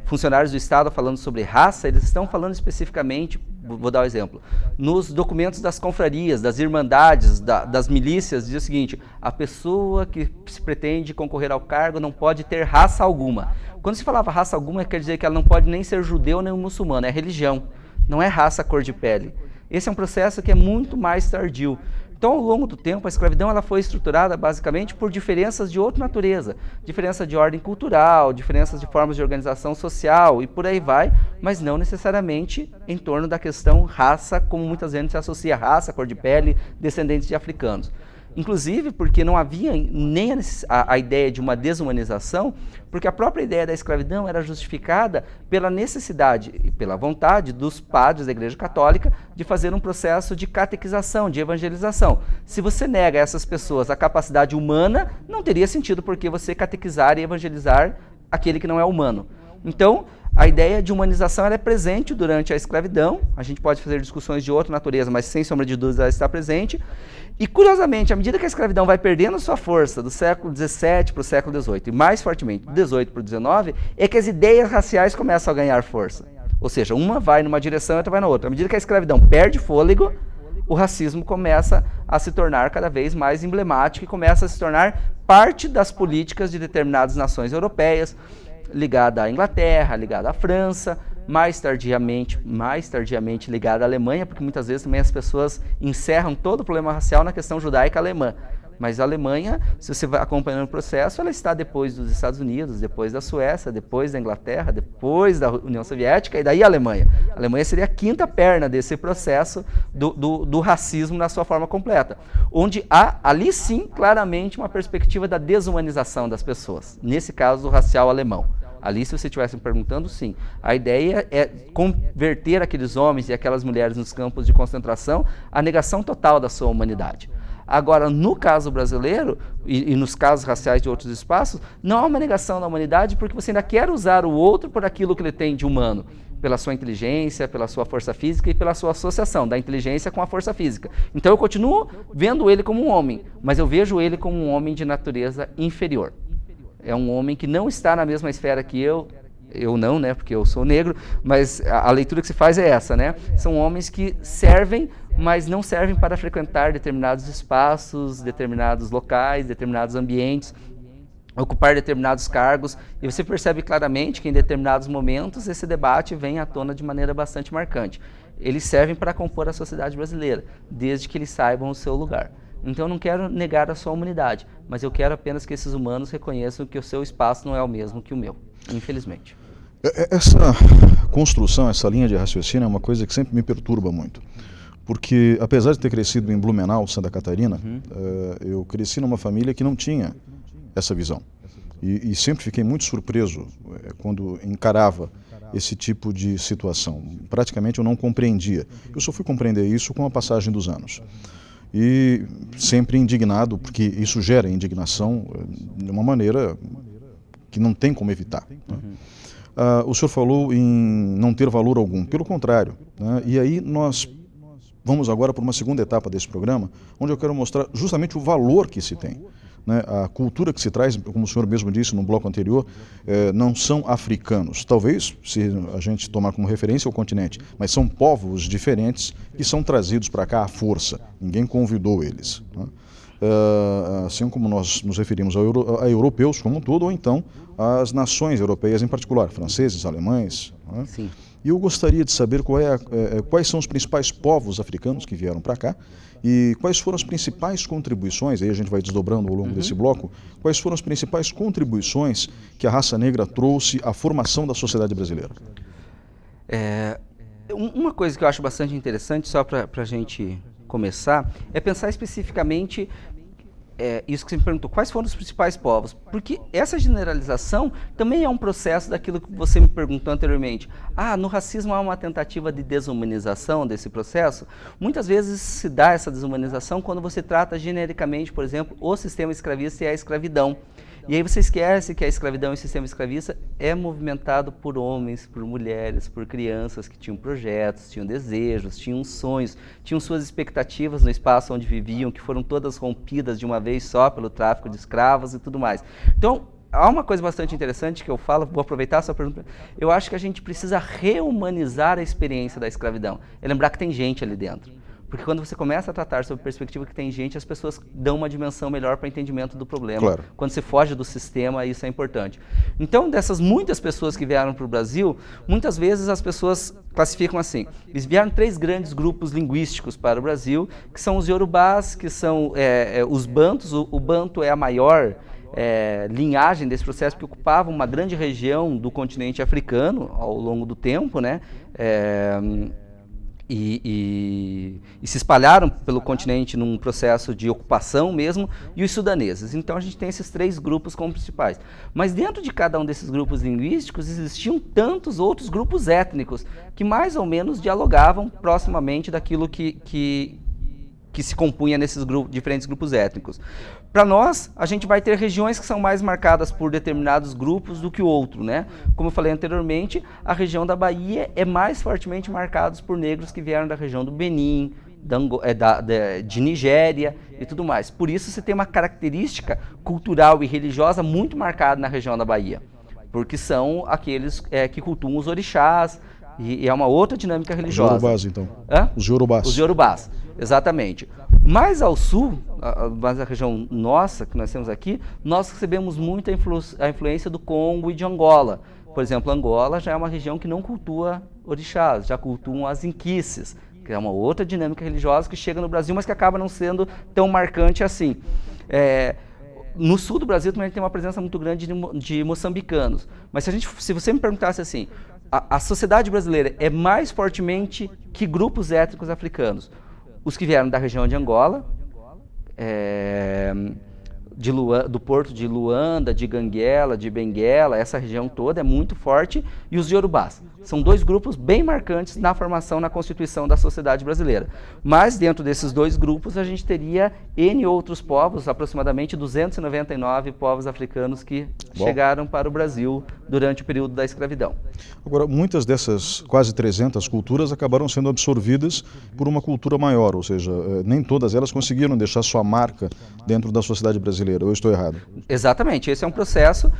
funcionários do Estado falando sobre raça, eles estão falando especificamente, vou dar um exemplo, nos documentos das confrarias, das irmandades, das milícias, diz o seguinte: a pessoa que se pretende concorrer ao cargo não pode ter raça alguma. Quando se falava raça alguma, quer dizer que ela não pode nem ser judeu nem muçulmano, é religião. não é raça, cor de pele. Esse é um processo que é muito mais tardio. Então, ao longo do tempo, a escravidão ela foi estruturada basicamente por diferenças de outra natureza, diferença de ordem cultural, diferenças de formas de organização social e por aí vai, mas não necessariamente em torno da questão raça, como muitas vezes se associa raça, cor de pele, descendentes de africanos. Inclusive porque não havia nem a ideia de uma desumanização, porque a própria ideia da escravidão era justificada pela necessidade e pela vontade dos padres da Igreja Católica de fazer um processo de catequização, de evangelização. Se você nega a essas pessoas a capacidade humana, não teria sentido porque você catequizar e evangelizar aquele que não é humano. Então, a ideia de humanização ela é presente durante a escravidão, a gente pode fazer discussões de outra natureza, mas sem sombra de dúvida ela está presente. E, curiosamente, à medida que a escravidão vai perdendo sua força do século XVII para o século XVIII, e mais fortemente do XVIII para o XIX, é que as ideias raciais começam a ganhar força. Ou seja, uma vai numa direção e outra vai na outra. À medida que a escravidão perde fôlego, o racismo começa a se tornar cada vez mais emblemático e começa a se tornar parte das políticas de determinadas nações europeias, ligada à Inglaterra, ligada à França, mais tardiamente ligada à Alemanha, porque muitas vezes também as pessoas encerram todo o problema racial na questão judaica alemã. Mas a Alemanha, se você vai acompanhando o processo, ela está depois dos Estados Unidos, depois da Suécia, depois da Inglaterra, depois da União Soviética e daí a Alemanha. A Alemanha seria a quinta perna desse processo do racismo na sua forma completa, onde há ali sim claramente uma perspectiva da desumanização das pessoas, nesse caso do racial alemão. Ali, se você estivesse me perguntando, sim. A ideia é converter aqueles homens e aquelas mulheres nos campos de concentração à negação total da sua humanidade. Agora, no caso brasileiro, e nos casos raciais de outros espaços, não há uma negação da humanidade porque você ainda quer usar o outro por aquilo que ele tem de humano, pela sua inteligência, pela sua força física e pela sua associação da inteligência com a força física. Então eu continuo vendo ele como um homem, mas eu vejo ele como um homem de natureza inferior. É um homem que não está na mesma esfera que eu não, né, porque eu sou negro, mas a leitura que se faz é essa, né? São homens que servem, mas não servem para frequentar determinados espaços, determinados locais, determinados ambientes, ocupar determinados cargos, e você percebe claramente que em determinados momentos esse debate vem à tona de maneira bastante marcante. Eles servem para compor a sociedade brasileira, desde que eles saibam o seu lugar. Então eu não quero negar a sua humanidade, mas eu quero apenas que esses humanos reconheçam que o seu espaço não é o mesmo que o meu, infelizmente. Essa construção, essa linha de raciocínio é uma coisa que sempre me perturba muito. Porque, apesar de ter crescido em Blumenau, Santa Catarina, eu cresci numa família que não tinha essa visão. E sempre fiquei muito surpreso quando encarava esse tipo de situação. Praticamente eu não compreendia. Eu só fui compreender isso com a passagem dos anos. E sempre indignado, porque isso gera indignação de uma maneira que não tem como evitar. Né? O senhor falou em não ter valor algum, pelo contrário. Né? E aí nós vamos agora para uma segunda etapa desse programa, onde eu quero mostrar justamente o valor que se tem. Né? A cultura que se traz, como o senhor mesmo disse no bloco anterior, não são africanos. Talvez, se a gente tomar como referência o continente, mas são povos diferentes que são trazidos para cá à força. Ninguém convidou eles. Né? Assim como nós nos referimos a europeus como um todo, ou então às nações europeias em particular, franceses, alemães. Né? Sim. E eu gostaria de saber quais são os principais povos africanos que vieram para cá e quais foram as principais contribuições, aí a gente vai desdobrando ao longo desse bloco, quais foram as principais contribuições que a raça negra trouxe à formação da sociedade brasileira. Uma coisa que eu acho bastante interessante, só para a gente começar, é pensar especificamente isso que você me perguntou, quais foram os principais povos? Porque essa generalização também é um processo daquilo que você me perguntou anteriormente. No racismo há uma tentativa de desumanização desse processo? Muitas vezes se dá essa desumanização quando você trata genericamente, por exemplo, o sistema escravista e a escravidão. E aí você esquece que a escravidão e o sistema escravista é movimentado por homens, por mulheres, por crianças que tinham projetos, tinham desejos, tinham sonhos, tinham suas expectativas no espaço onde viviam, que foram todas rompidas de uma vez só pelo tráfico de escravos e tudo mais. Então, há uma coisa bastante interessante que eu falo, vou aproveitar a sua pergunta. Eu acho que a gente precisa reumanizar a experiência da escravidão. É lembrar que tem gente ali dentro. Porque quando você começa a tratar sobre perspectiva que tem gente, as pessoas dão uma dimensão melhor para o entendimento do problema. Claro. Quando você foge do sistema, isso é importante. Então, dessas muitas pessoas que vieram para o Brasil, muitas vezes as pessoas classificam assim. Eles vieram 3 grandes grupos linguísticos para o Brasil, que são os iorubás, que são os bantos. O banto é a maior linhagem desse processo, que ocupava uma grande região do continente africano ao longo do tempo, né? E se espalharam pelo continente num processo de ocupação mesmo, e os sudaneses. Então a gente tem esses 3 grupos como principais. Mas dentro de cada um desses grupos linguísticos existiam tantos outros grupos étnicos que mais ou menos dialogavam proximamente daquilo que se compunha nesses diferentes grupos étnicos. Para nós, a gente vai ter regiões que são mais marcadas por determinados grupos do que o outro, né? Como eu falei anteriormente, a região da Bahia é mais fortemente marcada por negros que vieram da região do Benin, de Nigéria e tudo mais. Por isso, você tem uma característica cultural e religiosa muito marcada na região da Bahia, porque são aqueles que cultuam os orixás, e é uma outra dinâmica religiosa. Os iorubás, então. Os iorubás. Os iorubás, exatamente. Mais ao sul, mais a região nossa, que nós temos aqui, nós recebemos muito a influência do Congo e de Angola. Por exemplo, Angola já é uma região que não cultua orixás, já cultuam as inquices, que é uma outra dinâmica religiosa que chega no Brasil, mas que acaba não sendo tão marcante assim. No sul do Brasil também tem uma presença muito grande de moçambicanos. Mas se você me perguntasse assim, a sociedade brasileira é mais fortemente que grupos étnicos africanos? Os que vieram da região de Angola, do porto de Luanda, de Ganguela, de Benguela, essa região toda é muito forte, e os iorubás. São 2 grupos bem marcantes na formação, na constituição da sociedade brasileira. Mas dentro desses 2 grupos a gente teria N outros povos, aproximadamente 299 povos africanos que chegaram para o Brasil durante o período da escravidão. Agora, muitas dessas quase 300 culturas acabaram sendo absorvidas por uma cultura maior, ou seja, nem todas elas conseguiram deixar sua marca dentro da sociedade brasileira. Eu estou errado? Exatamente, esse é um processo.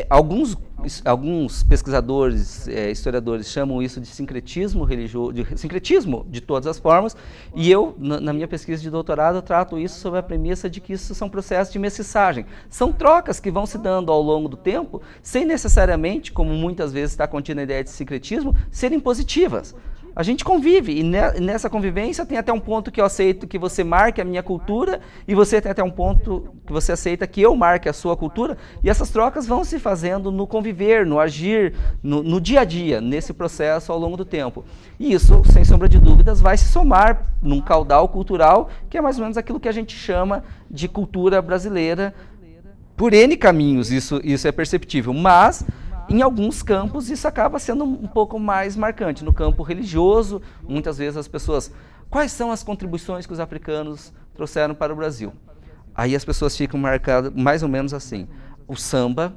Alguns pesquisadores, historiadores, chamam isso de sincretismo religioso, de sincretismo de todas as formas, e eu, na minha pesquisa de doutorado, eu trato isso sob a premissa de que isso são processos de mestiçagem. São trocas que vão se dando ao longo do tempo, sem necessariamente, como muitas vezes está contida a ideia de sincretismo, serem positivas. A gente convive, e nessa convivência tem até um ponto que eu aceito que você marque a minha cultura, e você tem até um ponto que você aceita que eu marque a sua cultura, e essas trocas vão se fazendo no conviver, no agir, no dia a dia, nesse processo ao longo do tempo. E isso, sem sombra de dúvidas, vai se somar num caudal cultural, que é mais ou menos aquilo que a gente chama de cultura brasileira. Por N caminhos isso é perceptível, mas em alguns campos isso acaba sendo um pouco mais marcante. No campo religioso, muitas vezes as pessoas, quais são as contribuições que os africanos trouxeram para o Brasil? Aí as pessoas ficam marcadas mais ou menos assim, o samba,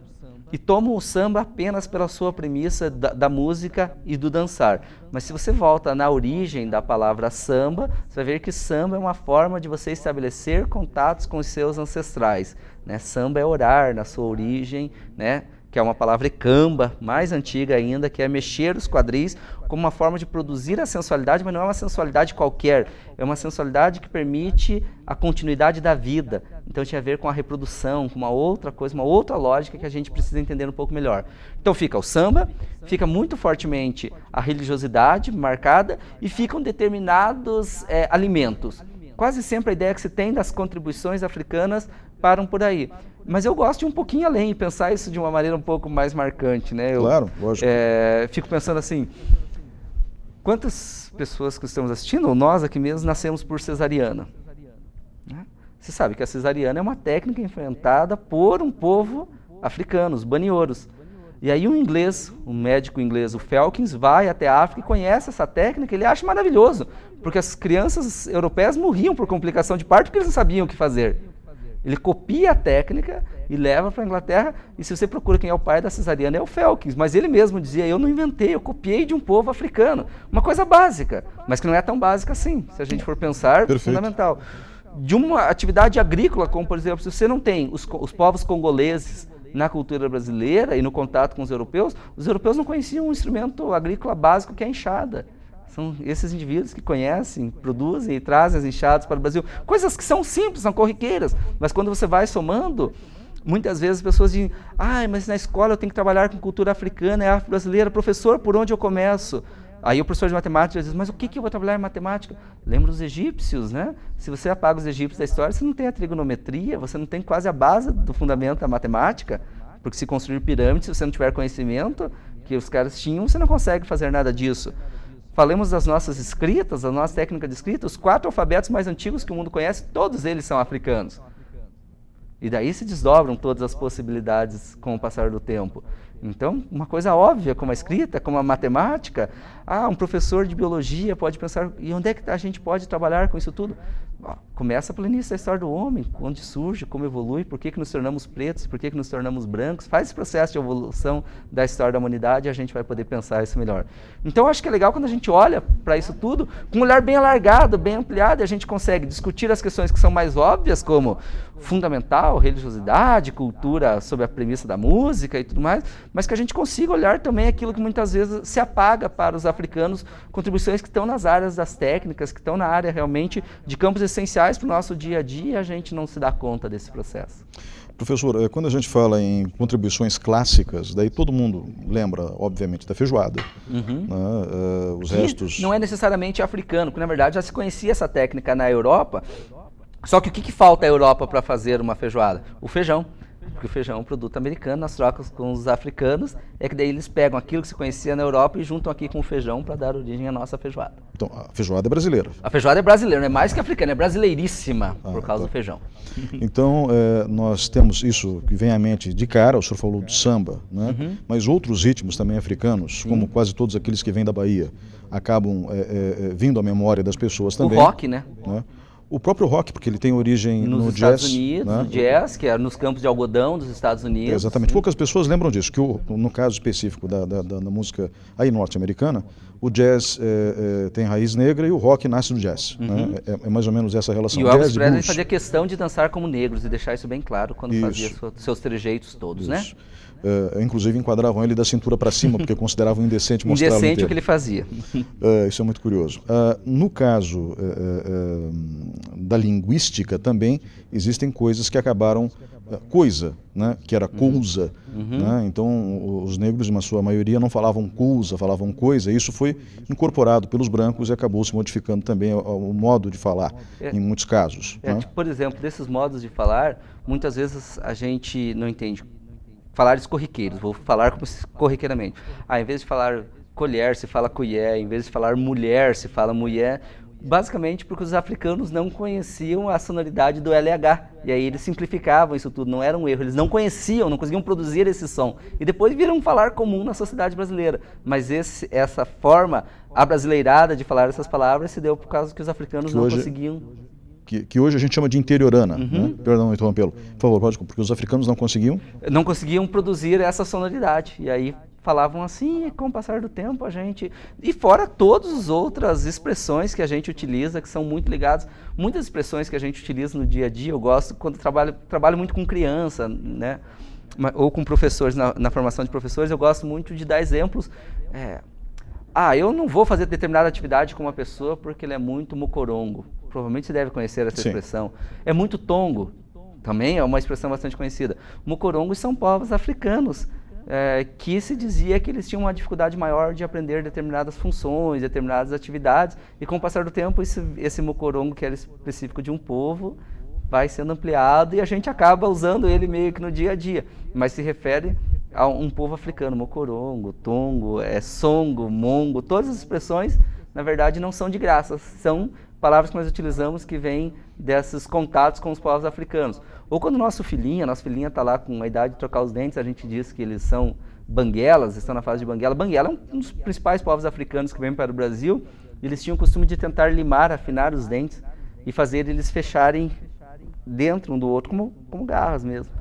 e tomam o samba apenas pela sua premissa da música e do dançar. Mas se você volta na origem da palavra samba, você vai ver que samba é uma forma de você estabelecer contatos com os seus ancestrais, né? Samba é orar na sua origem, né? Que é uma palavra ecamba, mais antiga ainda, que é mexer os quadris como uma forma de produzir a sensualidade, mas não é uma sensualidade qualquer, é uma sensualidade que permite a continuidade da vida. Então tinha a ver com a reprodução, com uma outra coisa, uma outra lógica que a gente precisa entender um pouco melhor. Então fica o samba, fica muito fortemente a religiosidade marcada e ficam determinados alimentos. Quase sempre a ideia que se tem das contribuições africanas param por aí. Mas eu gosto de ir um pouquinho além e pensar isso de uma maneira um pouco mais marcante, né? Claro, lógico. Fico pensando assim, quantas pessoas que estamos assistindo, ou nós aqui mesmo, nascemos por cesariana? Né? Você sabe que a cesariana é uma técnica inventada por um povo africano, os banioros. E aí um médico inglês, o Felkins, vai até a África e conhece essa técnica, ele acha maravilhoso, porque as crianças europeias morriam por complicação de parto porque eles não sabiam o que fazer. Ele copia a técnica e leva para a Inglaterra, e se você procura quem é o pai da cesariana, é o Felkins, mas ele mesmo dizia, eu não inventei, eu copiei de um povo africano. Uma coisa básica, mas que não é tão básica assim, se a gente for pensar, é fundamental. De uma atividade agrícola, como por exemplo, se você não tem os povos congoleses na cultura brasileira e no contato com os europeus não conheciam um instrumento agrícola básico que é a enxada. São esses indivíduos que conhecem, produzem e trazem as enxadas para o Brasil. Coisas que são simples, são corriqueiras, mas quando você vai somando, muitas vezes as pessoas dizem, mas na escola eu tenho que trabalhar com cultura africana, é afro-brasileira, professor, por onde eu começo? Aí o professor de matemática diz, mas o que eu vou trabalhar em matemática? Lembra os egípcios, né? Se você apaga os egípcios da história, você não tem a trigonometria, você não tem quase a base do fundamento da matemática, porque se construir pirâmides, se você não tiver conhecimento que os caras tinham, você não consegue fazer nada disso. Falemos das nossas escritas, da nossa técnica de escrita, os 4 alfabetos mais antigos que o mundo conhece, todos eles são africanos. E daí se desdobram todas as possibilidades com o passar do tempo. Então, uma coisa óbvia como a escrita, como a matemática, um professor de biologia pode pensar, e onde é que a gente pode trabalhar com isso tudo? Começa pelo início da história do homem, onde surge, como evolui, por que nos tornamos pretos, por que nos tornamos brancos, faz esse processo de evolução da história da humanidade e a gente vai poder pensar isso melhor. Então, acho que é legal quando a gente olha para isso tudo com um olhar bem alargado, bem ampliado, e a gente consegue discutir as questões que são mais óbvias, como fundamental, religiosidade, cultura sob a premissa da música e tudo mais, mas que a gente consiga olhar também aquilo que muitas vezes se apaga para os africanos, contribuições que estão nas áreas das técnicas, que estão na área realmente de campos essenciais para o nosso dia a dia, e a gente não se dá conta desse processo. Professor, quando a gente fala em contribuições clássicas, daí todo mundo lembra, obviamente, da feijoada. Né? Os restos... Não é necessariamente africano, porque na verdade já se conhecia essa técnica na Europa, só que o que falta à Europa para fazer uma feijoada? O feijão. Porque o feijão é um produto americano, nas trocas com os africanos, é que daí eles pegam aquilo que se conhecia na Europa e juntam aqui com o feijão para dar origem à nossa feijoada. Então, a feijoada é brasileira. A feijoada é brasileira, não é mais que africana, é brasileiríssima por causa do feijão. Então, nós temos isso que vem à mente de cara, o senhor falou do samba, né? Mas outros ritmos também africanos, como quase todos aqueles que vêm da Bahia, acabam vindo à memória das pessoas também. O rock, né? O próprio rock, porque ele tem origem no jazz. Nos Estados Unidos, no jazz, que é nos campos de algodão dos Estados Unidos. Exatamente. Poucas pessoas lembram disso, que no caso específico da música aí norte-americana, o jazz tem raiz negra e o rock nasce no jazz. Né? É mais ou menos essa relação. E o Elvis Presley fazia questão de dançar como negros e deixar isso bem claro quando fazia seus trejeitos todos, né? Inclusive enquadravam ele da cintura para cima, porque consideravam indecente mostrá-lo inteiro. Indecente o que ele fazia. Isso é muito curioso. No caso da linguística também, existem coisas que acabaram... coisa, né? Que era cousa. Né? Então, os negros, em sua maioria, não falavam cousa, falavam coisa. E isso foi incorporado pelos brancos e acabou se modificando também o modo de falar, em muitos casos. Né? Tipo, por exemplo, desses modos de falar, muitas vezes a gente não entende. Falares corriqueiros, vou falar corriqueiramente. Em vez de falar colher, se fala colher, em vez de falar mulher, se fala mulher, basicamente porque os africanos não conheciam a sonoridade do LH, e aí eles simplificavam isso tudo, não era um erro, eles não conheciam, não conseguiam produzir esse som, e depois viram um falar comum na sociedade brasileira, mas essa forma abrasileirada de falar essas palavras se deu por causa que os africanos não conseguiam... Que hoje a gente chama de interiorana, né? Perdão, interrompê-lo. Por favor, pode, porque os africanos não conseguiam? Não conseguiam produzir essa sonoridade, e aí falavam assim, e com o passar do tempo a gente... E fora todas as outras expressões que a gente utiliza, que são muito ligadas, muitas expressões que a gente utiliza no dia a dia, eu gosto quando trabalho muito com criança, né? Ou com professores, na formação de professores, eu gosto muito de dar exemplos... eu não vou fazer determinada atividade com uma pessoa porque ele é muito mocorongo. Provavelmente você deve conhecer essa expressão. É muito tongo. Também é uma expressão bastante conhecida. Mocorongos são povos africanos que se dizia que eles tinham uma dificuldade maior de aprender determinadas funções, determinadas atividades, e com o passar do tempo esse mocorongo, que era específico de um povo, vai sendo ampliado e a gente acaba usando ele meio que no dia a dia, mas se refere a um povo africano, mocorongo, tongo, songo, mongo, todas as expressões, na verdade, não são de graça, são palavras que nós utilizamos que vêm desses contatos com os povos africanos. Ou quando nossa filhinha está lá com a idade de trocar os dentes, a gente diz que eles são banguelas, estão na fase de banguela. Banguela é um dos principais povos africanos que vêm para o Brasil. Eles tinham o costume de tentar limar, afinar os dentes e fazer eles fecharem dentro um do outro, como garras mesmo.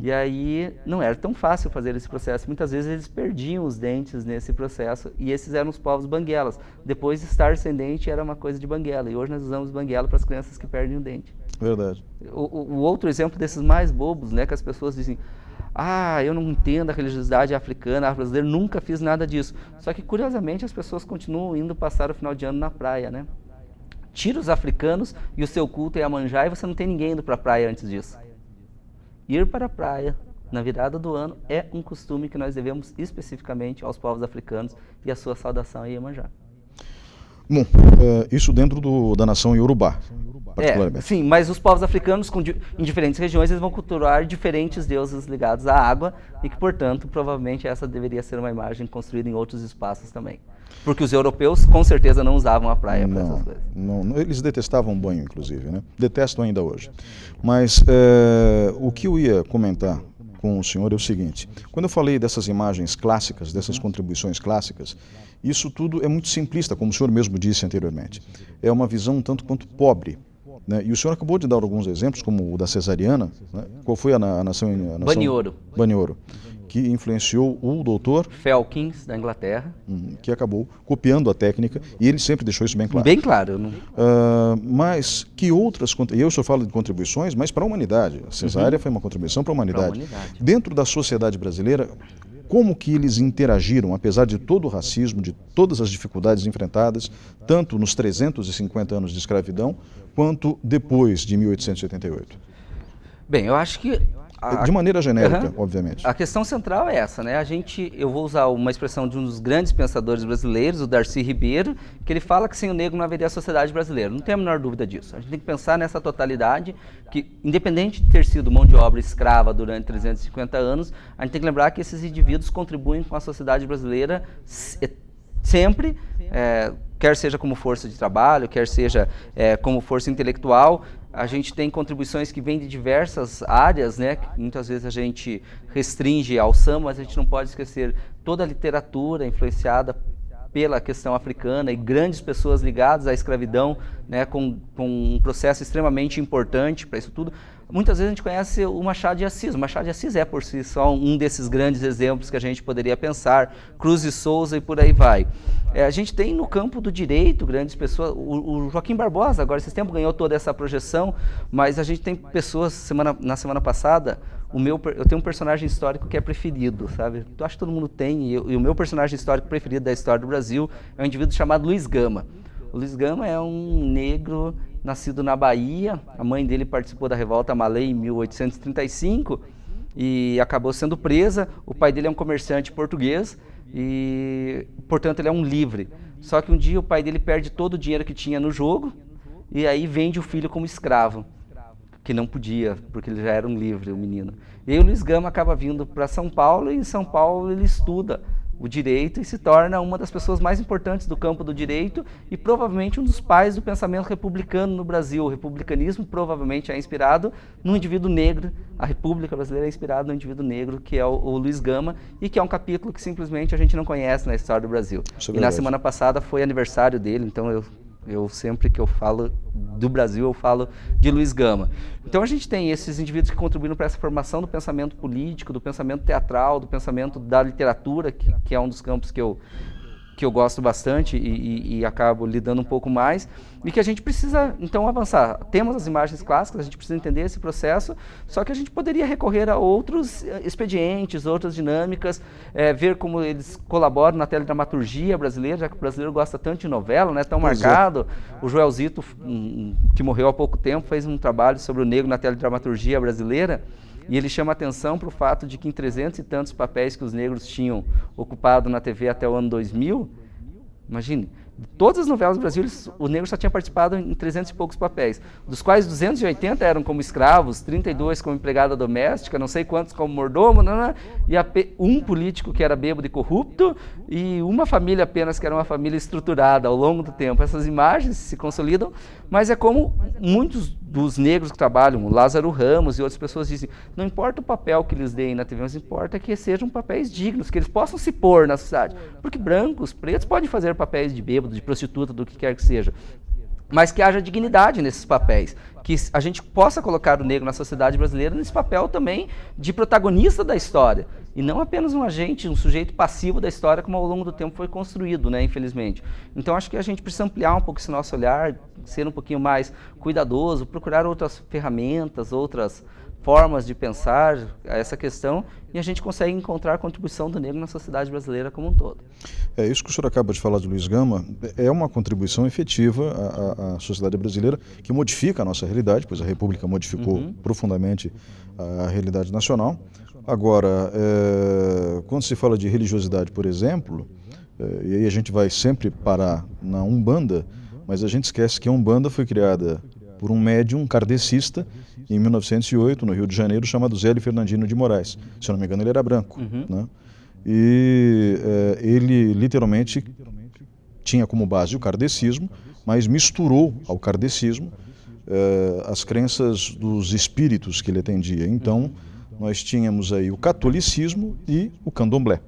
E aí não era tão fácil fazer esse processo. Muitas vezes eles perdiam os dentes nesse processo e esses eram os povos banguelas. Depois de estar sem dente era uma coisa de banguela e hoje nós usamos banguela para as crianças que perdem o dente. Verdade. O outro exemplo desses mais bobos, né, que as pessoas dizem, eu não entendo a religiosidade africana, afro-brasileira, nunca fiz nada disso. Só que, curiosamente, as pessoas continuam indo passar o final de ano na praia, né? Tira os africanos e o seu culto é Iemanjá e você não tem ninguém indo para a praia antes disso. Ir para a praia na virada do ano é um costume que nós devemos especificamente aos povos africanos e a sua saudação a Iemanjá. Bom, isso dentro da nação Iorubá, particularmente. Sim, mas os povos africanos em diferentes regiões eles vão cultuar diferentes deuses ligados à água e que, portanto, provavelmente essa deveria ser uma imagem construída em outros espaços também. Porque os europeus com certeza não usavam a praia para essas coisas. Não, eles detestavam banho, inclusive, né? Detestam ainda hoje. Mas o que eu ia comentar com o senhor é o seguinte: quando eu falei dessas imagens clássicas, dessas contribuições clássicas, isso tudo é muito simplista, como o senhor mesmo disse anteriormente. É uma visão um tanto quanto pobre, né? E o senhor acabou de dar alguns exemplos, como o da cesariana, né? Qual foi a nação? Banioro. Banioro, que influenciou o doutor Felkins, da Inglaterra. Que acabou copiando a técnica, e ele sempre deixou isso bem claro. Bem claro. Não... Mas que outras... E eu só falo de contribuições, mas para a humanidade. A cesárea foi uma contribuição para a humanidade. Dentro da sociedade brasileira, como que eles interagiram, apesar de todo o racismo, de todas as dificuldades enfrentadas, tanto nos 350 anos de escravidão, quanto depois de 1888? Bem, eu acho que... De maneira genérica, obviamente. A questão central é essa, né? Eu vou usar uma expressão de um dos grandes pensadores brasileiros, o Darcy Ribeiro, que ele fala que sem o negro não haveria sociedade brasileira. Não tem a menor dúvida disso. A gente tem que pensar nessa totalidade, que independente de ter sido mão de obra escrava durante 350 anos, a gente tem que lembrar que esses indivíduos contribuem com a sociedade brasileira sempre, quer seja como força de trabalho, quer seja como força intelectual. A gente tem contribuições que vêm de diversas áreas, né? Muitas vezes a gente restringe ao samba, mas a gente não pode esquecer toda a literatura influenciada pela questão africana e grandes pessoas ligadas à escravidão, né? Com um processo extremamente importante para isso tudo. Muitas vezes a gente conhece o Machado de Assis. O Machado de Assis é por si só um desses grandes exemplos que a gente poderia pensar, Cruz e Souza e por aí vai. A gente tem no campo do direito grandes pessoas, o Joaquim Barbosa agora esse tempo ganhou toda essa projeção, mas a gente tem pessoas, na semana passada, eu tenho um personagem histórico que é preferido, sabe? Eu acho que todo mundo tem, e o meu personagem histórico preferido da história do Brasil é um indivíduo chamado Luiz Gama. O Luiz Gama é um negro nascido na Bahia, a mãe dele participou da Revolta Malê em 1835 e acabou sendo presa. O pai dele é um comerciante português e, portanto, ele é um livre. Só que um dia o pai dele perde todo o dinheiro que tinha no jogo e aí vende o filho como escravo, que não podia, porque ele já era um livre, o menino. E aí o Luiz Gama acaba vindo para São Paulo e em São Paulo ele estuda o direito e se torna uma das pessoas mais importantes do campo do direito e provavelmente um dos pais do pensamento republicano no Brasil. O republicanismo provavelmente é inspirado num indivíduo negro, a República Brasileira é inspirada num indivíduo negro que é o Luiz Gama e que é um capítulo que simplesmente a gente não conhece na história do Brasil. E na semana passada foi aniversário dele, então eu sempre que eu falo do Brasil, eu falo de Luiz Gama. Então a gente tem esses indivíduos que contribuíram para essa formação do pensamento político, do pensamento teatral, do pensamento da literatura, que é um dos campos que eu gosto bastante e acabo lidando um pouco mais, e que a gente precisa, então, avançar. Temos as imagens clássicas, a gente precisa entender esse processo, só que a gente poderia recorrer a outros expedientes, outras dinâmicas, ver como eles colaboram na teledramaturgia brasileira, já que o brasileiro gosta tanto de novela, né, tão marcado. O Joel Zito, que morreu há pouco tempo, fez um trabalho sobre o negro na teledramaturgia brasileira, e ele chama atenção para o fato de que em 300 e tantos papéis que os negros tinham ocupado na TV até o ano 2000, imagine, todas as novelas do Brasil, o negro só tinha participado em 300 e poucos papéis, dos quais 280 eram como escravos, 32 como empregada doméstica, não sei quantos como mordomo, e um político que era bêbado e corrupto, e uma família apenas que era uma família estruturada ao longo do tempo. Essas imagens se consolidam, mas é como muitos dos negros que trabalham, o Lázaro Ramos e outras pessoas dizem, não importa o papel que eles deem na TV, mas importa que sejam papéis dignos, que eles possam se pôr na sociedade, porque brancos, pretos podem fazer papéis de bêbado, de prostituta, do que quer que seja, mas que haja dignidade nesses papéis, que a gente possa colocar o negro na sociedade brasileira nesse papel também de protagonista da história, e não apenas um agente, um sujeito passivo da história, como ao longo do tempo foi construído, né, infelizmente. Então acho que a gente precisa ampliar um pouco esse nosso olhar, ser um pouquinho mais cuidadoso, procurar outras ferramentas, outras formas de pensar a essa questão, e a gente consegue encontrar a contribuição do negro na sociedade brasileira como um todo. Isso que o senhor acaba de falar de Luiz Gama é uma contribuição efetiva à sociedade brasileira, que modifica a nossa realidade, pois a República modificou profundamente a realidade nacional. Agora, quando se fala de religiosidade, por exemplo, e aí a gente vai sempre parar na Umbanda, mas a gente esquece que a Umbanda foi criada por um médium kardecista em 1908, no Rio de Janeiro, chamado Zélio Fernandino de Moraes. Se eu não me engano, ele era branco. Né? E ele literalmente tinha como base o kardecismo, mas misturou ao kardecismo as crenças dos espíritos que ele atendia. Então, nós tínhamos aí o catolicismo e o candomblé.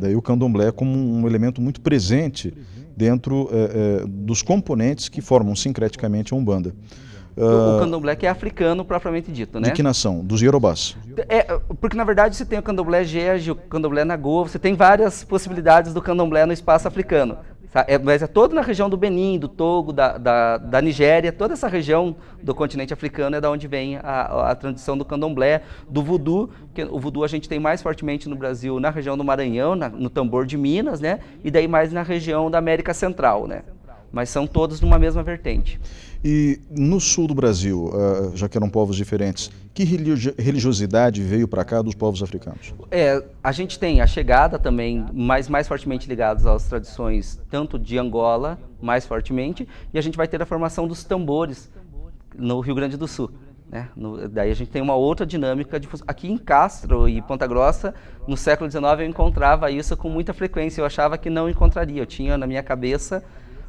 Daí o candomblé como um elemento muito presente dentro dos componentes que formam sincreticamente a Umbanda. O candomblé que é africano propriamente dito, né? De que nação? Dos Yorubás. Porque na verdade você tem o candomblé Gege, o candomblé Nagô, você tem várias possibilidades do candomblé no espaço africano. Mas é todo na região do Benin, do Togo, da Nigéria, toda essa região do continente africano é da onde vem a tradição do candomblé, do voodoo, que o voodoo a gente tem mais fortemente no Brasil, na região do Maranhão, no tambor de Minas, né? E daí mais na região da América Central, né? Mas são todos numa mesma vertente. E no sul do Brasil, já que eram povos diferentes, que religiosidade veio para cá dos povos africanos? A gente tem a chegada também, mais fortemente ligados às tradições, tanto de Angola, mais fortemente, e a gente vai ter a formação dos tambores no Rio Grande do Sul. Né? Daí a gente tem uma outra dinâmica. Aqui em Castro e Ponta Grossa, no século XIX, eu encontrava isso com muita frequência. Eu achava que não encontraria. Eu tinha na minha cabeça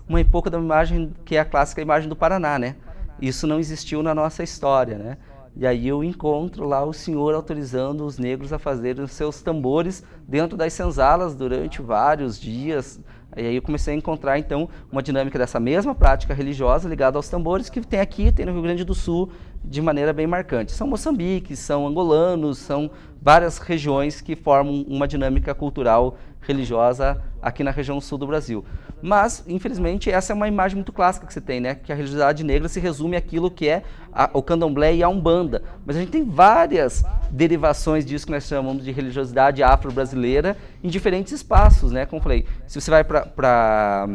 uma pouco da imagem que é a clássica imagem do Paraná, né? Isso não existiu na nossa história, né? E aí eu encontro lá o senhor autorizando os negros a fazerem os seus tambores dentro das senzalas durante vários dias. E aí eu comecei a encontrar, então, uma dinâmica dessa mesma prática religiosa ligada aos tambores que tem aqui, tem no Rio Grande do Sul, de maneira bem marcante. São moçambiques, são angolanos, são várias regiões que formam uma dinâmica cultural religiosa aqui na região sul do Brasil. Mas, infelizmente, essa é uma imagem muito clássica que você tem, né? Que a religiosidade negra se resume àquilo que é o candomblé e a umbanda. Mas a gente tem várias derivações disso que nós chamamos de religiosidade afro-brasileira em diferentes espaços, né? Como eu falei, se você vai para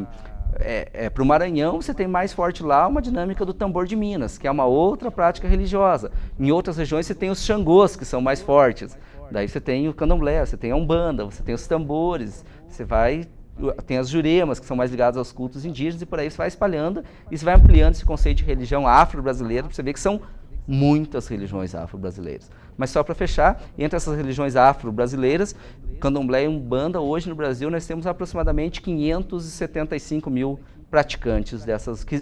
o Maranhão, você tem mais forte lá uma dinâmica do tambor de Minas, que é uma outra prática religiosa. Em outras regiões você tem os xangôs, que são mais fortes. Daí você tem o candomblé, você tem a umbanda, você tem os tambores, tem as juremas, que são mais ligadas aos cultos indígenas, e por aí você vai espalhando, e você vai ampliando esse conceito de religião afro-brasileira, para você ver que são muitas religiões afro-brasileiras. Mas só para fechar, entre essas religiões afro-brasileiras, candomblé e umbanda, hoje no Brasil nós temos aproximadamente 575 mil praticantes dessas, que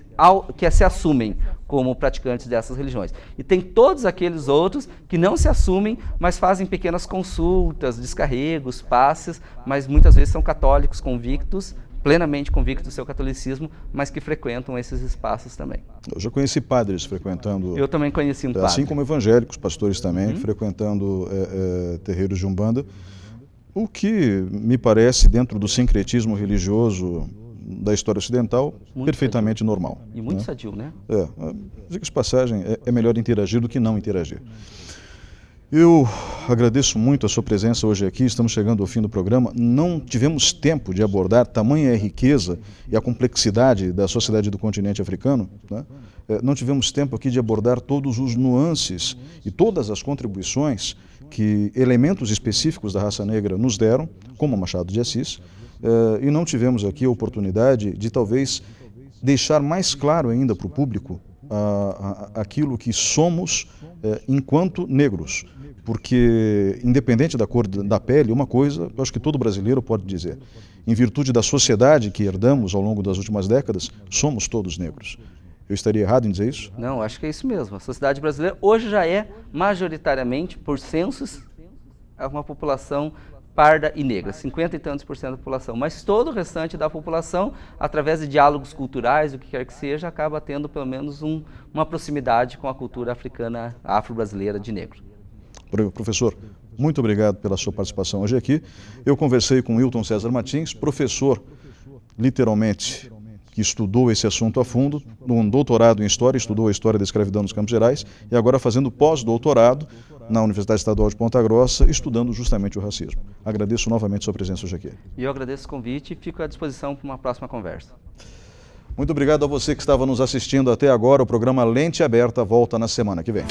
se assumem como praticantes dessas religiões. E tem todos aqueles outros que não se assumem, mas fazem pequenas consultas, descarregos, passes, mas muitas vezes são católicos convictos, plenamente convictos do seu catolicismo, mas que frequentam esses espaços também. Eu já conheci padres frequentando... Eu também conheci um padre. Assim como evangélicos, pastores também, frequentando terreiros de umbanda, o que me parece, dentro do sincretismo religioso da história ocidental, muito perfeitamente sadio. Normal. E muito sadio, né? Diga-se de passagem, é melhor interagir do que não interagir. Eu agradeço muito a sua presença hoje aqui, estamos chegando ao fim do programa. Não tivemos tempo de abordar tamanha riqueza e a complexidade da sociedade do continente africano, né? Não tivemos tempo aqui de abordar todos os nuances e todas as contribuições que elementos específicos da raça negra nos deram, como Machado de Assis, e não tivemos aqui a oportunidade de talvez deixar mais claro ainda para o público aquilo que somos enquanto negros. Porque, independente da cor da pele, uma coisa eu acho que todo brasileiro pode dizer: em virtude da sociedade que herdamos ao longo das últimas décadas, somos todos negros. Eu estaria errado em dizer isso? Não, acho que é isso mesmo. A sociedade brasileira hoje já é majoritariamente, por censos, uma população parda e negra, 50 e tantos % da população, mas todo o restante da população, através de diálogos culturais, o que quer que seja, acaba tendo pelo menos uma proximidade com a cultura africana, afro-brasileira de negro. Professor, muito obrigado pela sua participação hoje aqui. Eu conversei com Hilton César Martins, professor, literalmente, que estudou esse assunto a fundo, num doutorado em História, estudou a história da escravidão nos Campos Gerais e agora fazendo pós-doutorado na Universidade Estadual de Ponta Grossa, estudando justamente o racismo. Agradeço novamente sua presença hoje aqui. E eu agradeço o convite e fico à disposição para uma próxima conversa. Muito obrigado a você que estava nos assistindo até agora. O programa Lente Aberta volta na semana que vem.